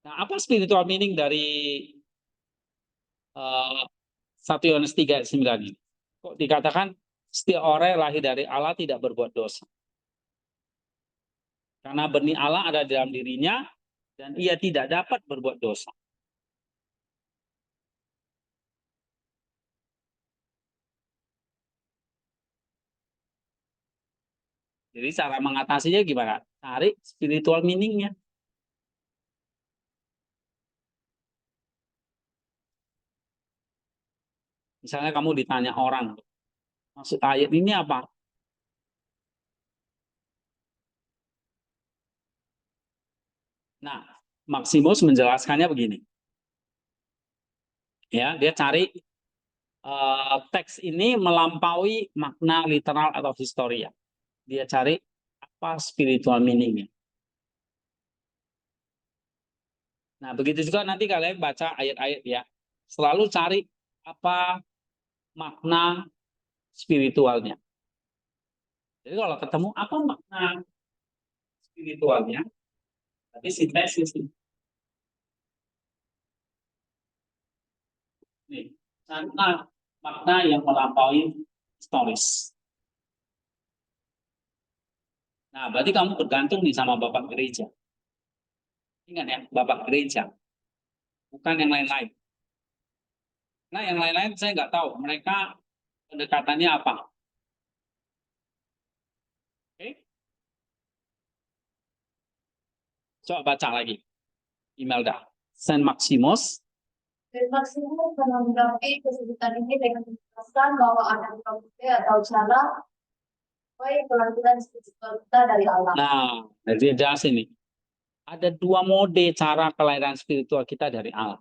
Speaker 1: Nah, apa spiritual meaning dari 1 Yohanes 3 ayat 9 ini? Kok dikatakan setiap orang yang lahir dari Allah tidak berbuat dosa? Karena benih Allah ada dalam dirinya dan ia tidak dapat berbuat dosa. Jadi cara mengatasinya gimana? Cari spiritual meaningnya. Misalnya kamu ditanya orang, maksud ayat ini apa? Nah, Maximus menjelaskannya begini. Ya, dia cari teks ini melampaui makna literal atau historia. Dia cari apa spiritual meaningnya. Nah, begitu juga nanti kalian baca ayat-ayat ya. Selalu cari apa makna spiritualnya. Jadi kalau ketemu apa makna spiritualnya, tapi sintesis nih, makna yang melampaui historis. Nah, berarti kamu bergantung nih sama Bapak Gereja. Ingat ya, Bapak Gereja. Bukan yang lain-lain. Nah, yang lain-lain saya nggak tahu. Mereka pendekatannya apa. Oke? Coba baca lagi. Imelda. Saint Maximus.
Speaker 2: Dan Maximus menanggapi kesulitan ini dengan menjelaskan bahwa ada dua metode atau cara baik pelajaran spiritual kita dari Allah.
Speaker 1: Nah, dia jelasin nih. Ada dua mode cara kelahiran spiritual kita dari Allah.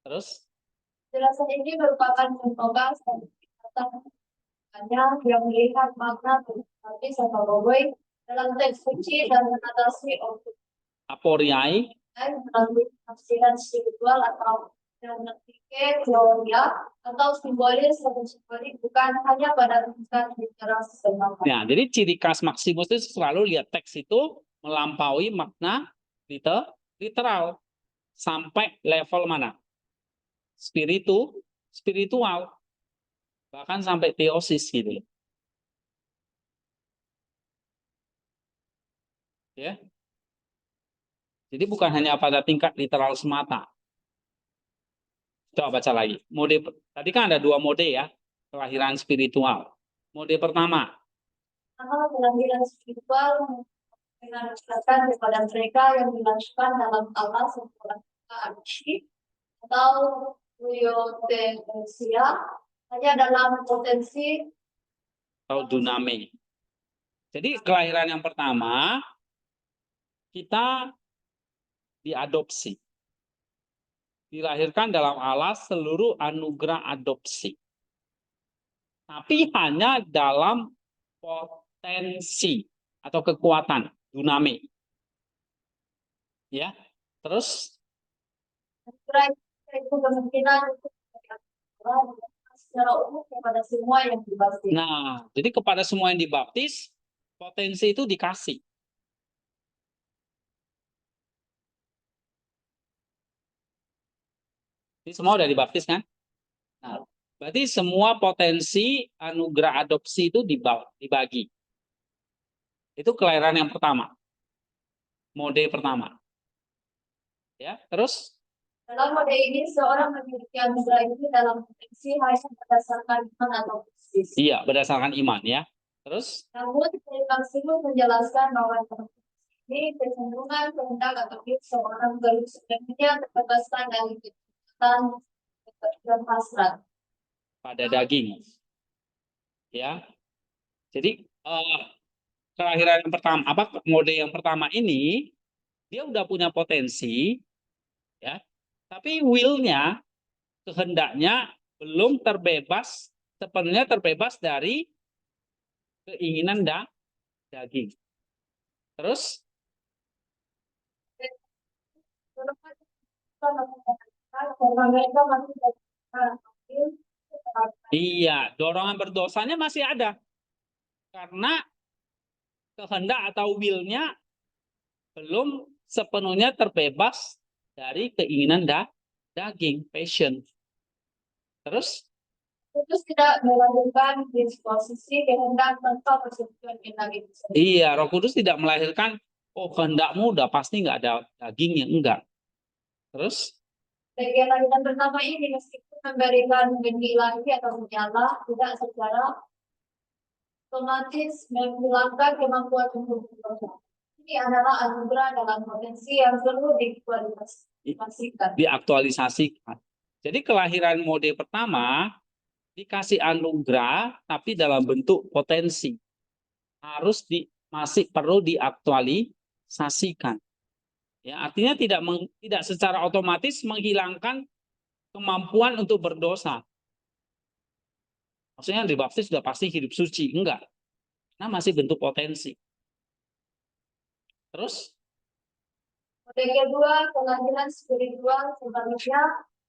Speaker 1: Terus?
Speaker 2: Penjelasan ini merupakan contoh yang melihat makna dari atau Boboiboy dalam teks suci dan mengatasi objek
Speaker 1: Aporiai
Speaker 2: melalui tafsiran spiritual atau hermeneutike, teoria atau simbolis atau simbolik bukan hanya pada tingkat literal semata.
Speaker 1: Nah, jadi ciri khas Maximus itu selalu lihat teks itu melampaui makna literal sampai level mana? Spiritual, bahkan sampai teosis gitu. Ya. Jadi bukan hanya pada tingkat literal semata. Coba baca lagi. Mode tadi kan ada dua mode ya, kelahiran spiritual. Mode pertama.
Speaker 2: Kelahiran spiritual dengan menjelaskan kepada mereka yang dilakukan dalam Allah sempurna atau euthenesia hanya dalam potensi
Speaker 1: atau duname. Jadi kelahiran yang pertama kita diadopsi. Dilahirkan dalam Allah seluruh anugerah adopsi. Tapi hanya dalam potensi atau kekuatan duname. Ya. Terus
Speaker 2: itu kemungkinan secara umum kepada semua yang dibaptis.
Speaker 1: Nah, jadi kepada semua yang dibaptis, potensi itu dikasih. Ini semua udah dibaptis kan? Nah, berarti semua potensi anugerah adopsi itu dibagi. Itu kelahiran yang pertama. Mode pertama. Ya, terus?
Speaker 2: Dalam mode ini, seorang memiliki anugerah ini dalam potensi hanya berdasarkan iman atau bisnis.
Speaker 1: Iya, berdasarkan iman ya. Terus?
Speaker 2: Namun, Maximus menjelaskan bahwa ini kecenderungan kehendak atau seorang sebenarnya terbebaskan dari kegiatan dan hasrat.
Speaker 1: pada daging. Ya. Jadi kelahiran yang pertama, mode yang pertama ini dia udah punya potensi, ya, tapi will-nya, kehendaknya belum sepenuhnya terbebas dari keinginan daging. Terus
Speaker 2: Karena mereka masih
Speaker 1: iya, dorongan berdosanya masih ada karena kehendak atau will-nya belum sepenuhnya terbebas dari keinginan daging, passion. Terus
Speaker 2: tidak melahirkan disposisi kehendak tanpa persetujuan kehendak itu sendiri.
Speaker 1: iya, Roh Kudus tidak melahirkan, oh kehendakmu udah pasti nggak ada dagingnya, enggak. Terus
Speaker 2: Kegiatan pertama ini meskipun memberikan benih ilahi atau menyala, tidak secara otomatis menghilangkan kemampuan untuk berdoa. Ini adalah anugerah dalam potensi yang perlu dikualifikasikan.
Speaker 1: diaktualisasikan. Jadi kelahiran mode pertama dikasih anugerah tapi dalam bentuk potensi. Masih perlu diaktualisasikan. Ya, artinya tidak secara otomatis menghilangkan kemampuan untuk berdosa. Maksudnya yang dibaptis sudah pasti hidup suci, enggak. Nah, masih bentuk potensi. Terus
Speaker 2: Mode kedua, kelahiran spiritual sebaliknya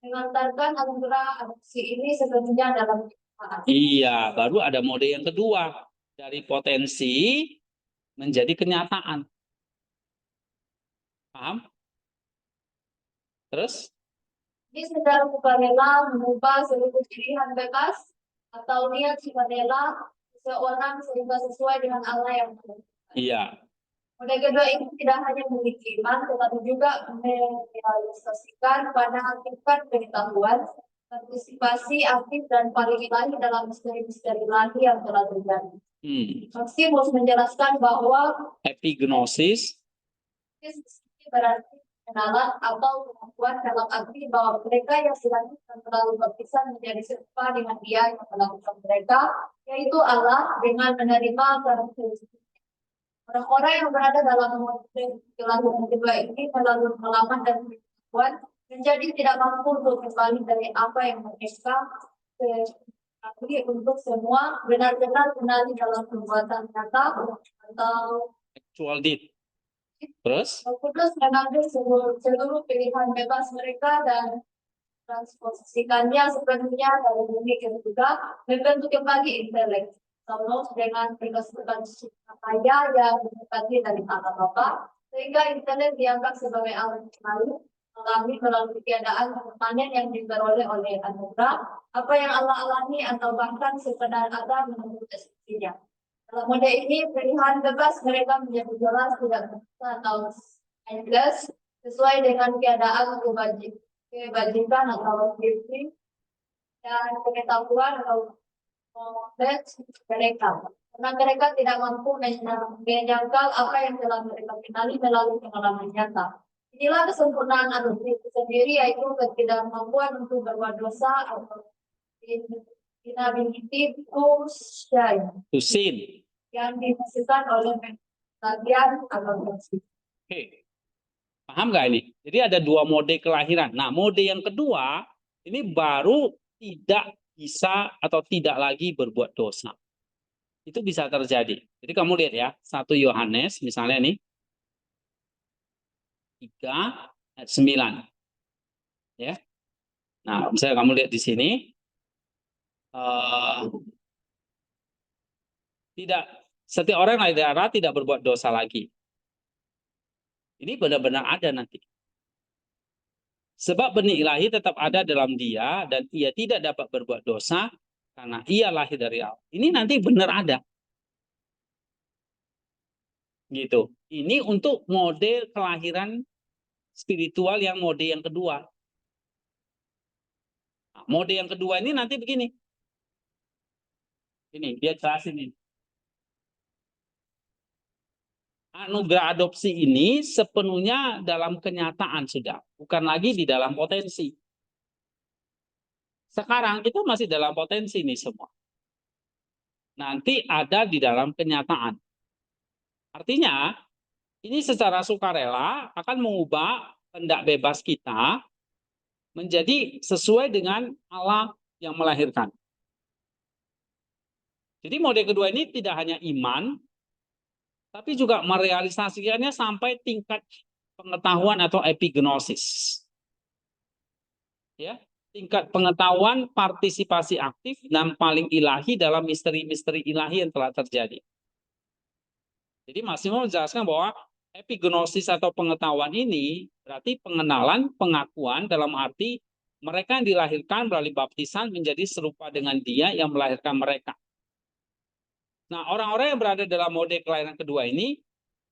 Speaker 2: mengantarkan anugerah adopsi ini sebenarnya dalam kehidupan.
Speaker 1: iya, baru ada mode yang kedua, dari potensi menjadi kenyataan. Paham? Terus
Speaker 2: Ini secara sukarela mengubah seluruh pilihan bebas atau niat sukarela seseorang sehingga sesuai dengan Allah yang berkenan.
Speaker 1: iya,
Speaker 2: Mode kedua ini tidak hanya memiliki iman, tetapi juga merealisasikan pada hakikat pengetahuan, partisipasi aktif dan paling ilahi dalam misteri-misteri ilahi yang telah terjadi. Maximus menjelaskan bahwa
Speaker 1: epignosis
Speaker 2: berarti kenalan atau kemampuan dalam arti bahwa mereka yang dilanjutkan melalui baptisan menjadi serupa dengan Dia yang melakukan mereka, yaitu Allah, dengan menerima karakteristik. Orang-orang yang berada dalam kelahiran kedua ini melalui pengalaman dan pengetahuan menjadi tidak mampu untuk kembali dari apa yang mereka ketahui untuk semua benar-benar kenali dalam perbuatan nyata atau
Speaker 1: actual deed. Terus
Speaker 2: Roh Kudus mengambil seluruh pilihan bebas mereka dan transposisikannya sepenuhnya dari bumi ke juga membentuk kembali intelek. Lalu dengan keseluruhan kaya yang mendekati dari Allah Bapa, sehingga intelek dianggap sebagai alat lalu melalui keadaan permanen yang diperoleh oleh anugerah, apa yang Allah alami atau bahkan sekedar ada menurut esensinya. Dalam mode ini, pilihan bebas mereka menjadi jelas tidak bisa atau endless sesuai dengan keadaan kebajikan atau gifting dan pengetahuan atau knowledge mereka. Karena mereka tidak mampu menyangkal apa yang telah mereka kenali melalui pengalaman nyata. Inilah kesempurnaan adopsi itu sendiri, yaitu ketidakmampuan untuk berbuat dosa atau inability to
Speaker 1: sin.
Speaker 2: Yang dihasilkan oleh bagian adopsi.
Speaker 1: Oke. Paham nggak ini? Jadi ada dua mode kelahiran. Nah, mode yang kedua ini baru tidak bisa atau tidak lagi berbuat dosa. Itu bisa terjadi. Jadi kamu lihat ya, 1 Yohanes misalnya nih 3 ayat 9. Ya. Nah, misalnya kamu lihat di sini tidak setiap orang yang darah tidak berbuat dosa lagi. Ini benar-benar ada nanti. Sebab benih ilahi tetap ada dalam dia dan ia tidak dapat berbuat dosa karena ia lahir dari Allah. Ini nanti benar ada. Gitu. Ini untuk mode kelahiran spiritual yang mode yang kedua. Nah, mode yang kedua ini nanti begini. Ini dia jelasin ini. anugerah adopsi ini sepenuhnya dalam kenyataan sudah, bukan lagi di dalam potensi. Sekarang kita masih dalam potensi nih semua. Nanti ada di dalam kenyataan. Artinya, ini secara sukarela akan mengubah kehendak bebas kita menjadi sesuai dengan Allah yang melahirkan. Jadi mode kedua ini tidak hanya iman, tapi juga merealisasikannya sampai tingkat pengetahuan atau epignosis. Ya, tingkat pengetahuan partisipasi aktif dan paling ilahi dalam misteri-misteri ilahi yang telah terjadi. Jadi Maksimo menjelaskan bahwa epignosis atau pengetahuan ini berarti pengenalan, pengakuan dalam arti mereka yang dilahirkan melalui baptisan menjadi serupa dengan Dia yang melahirkan mereka. Nah, orang-orang yang berada dalam mode kelahiran kedua ini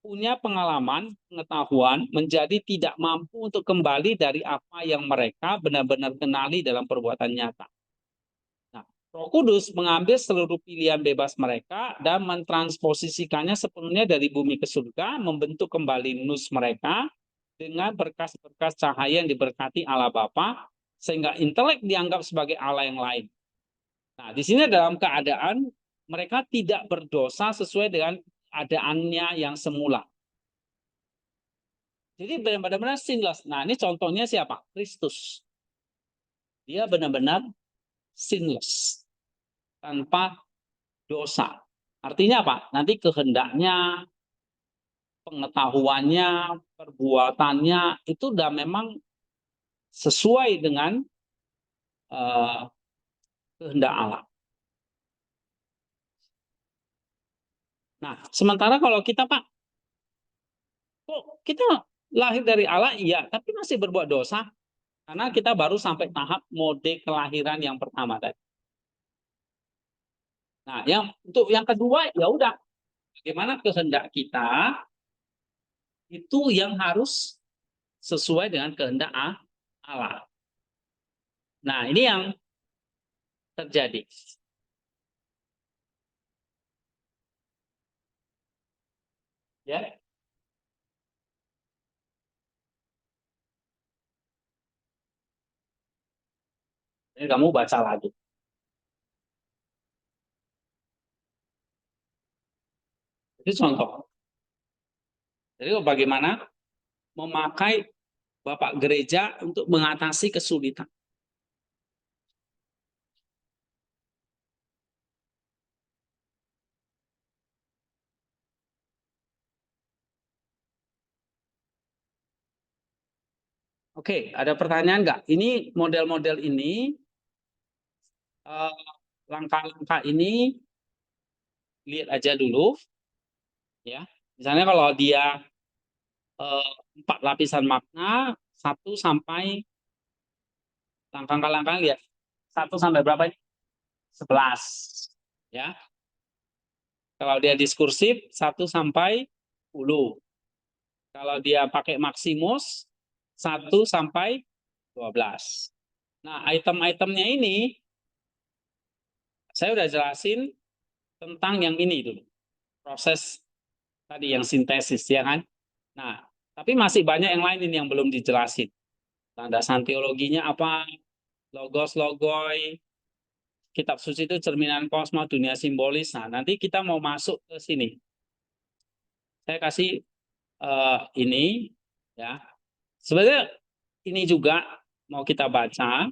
Speaker 1: punya pengalaman, pengetahuan, menjadi tidak mampu untuk kembali dari apa yang mereka benar-benar kenali dalam perbuatan nyata. Nah, Roh Kudus mengambil seluruh pilihan bebas mereka dan mentransposisikannya sepenuhnya dari bumi ke surga, membentuk kembali nus mereka dengan berkas-berkas cahaya yang diberkati Allah Bapa, sehingga intelek dianggap sebagai Allah yang lain. Nah, di sini dalam keadaan mereka tidak berdosa sesuai dengan keadaannya yang semula. Jadi benar-benar sinless. Nah, ini contohnya siapa? Kristus. Dia benar-benar sinless. Tanpa dosa. Artinya apa? Nanti kehendaknya, pengetahuannya, perbuatannya, itu udah memang sesuai dengan kehendak Allah. Nah, sementara kalau kita, Pak, kok kita lahir dari Allah, iya, tapi masih berbuat dosa. Karena kita baru sampai tahap mode kelahiran yang pertama tadi. Nah, untuk yang kedua, ya udah, bagaimana kehendak kita itu yang harus sesuai dengan kehendak Allah. Nah, ini yang terjadi. Ya. Ini kamu baca lagi. Itu contoh. Jadi bagaimana memakai Bapak gereja untuk mengatasi kesulitan. Oke, ada pertanyaan nggak? Ini model-model ini, langkah-langkah ini lihat aja dulu, ya. Misalnya kalau dia 4 lapisan makna, 1 sampai langkah-langkah lihat 1 sampai berapa ini? 11, ya. Kalau dia diskursif 1 sampai 10. Kalau dia pakai Maximus 1 sampai 12. Nah, item-itemnya ini saya udah jelasin tentang yang ini dulu. Proses tadi yang sintesis, ya kan? Nah, tapi masih banyak yang lain ini yang belum dijelasin. Landasan teologinya apa? Logos, logoi, kitab suci itu cerminan kosmos, dunia simbolis. Nah, nanti kita mau masuk ke sini. Saya kasih ini, ya. Sebenarnya ini juga mau kita baca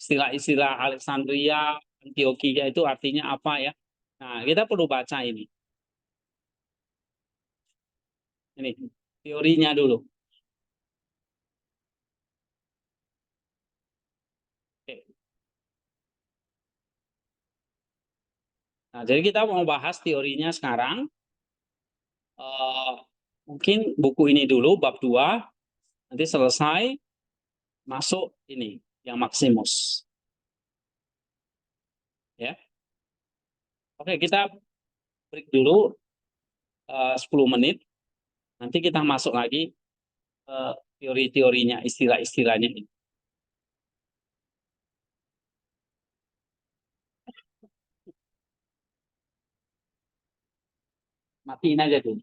Speaker 1: istilah-istilah Alexandria, Antioquia itu artinya apa ya? Nah, kita perlu baca ini. Ini teorinya dulu. Oke. Nah, jadi kita mau bahas teorinya sekarang. Mungkin buku ini dulu, bab 2. Nanti selesai, masuk ini, yang Maximus. Ya. Oke, kita break dulu 10 menit. Nanti kita masuk lagi teori-teorinya, istilah-istilahnya ini. Matiin aja dulu.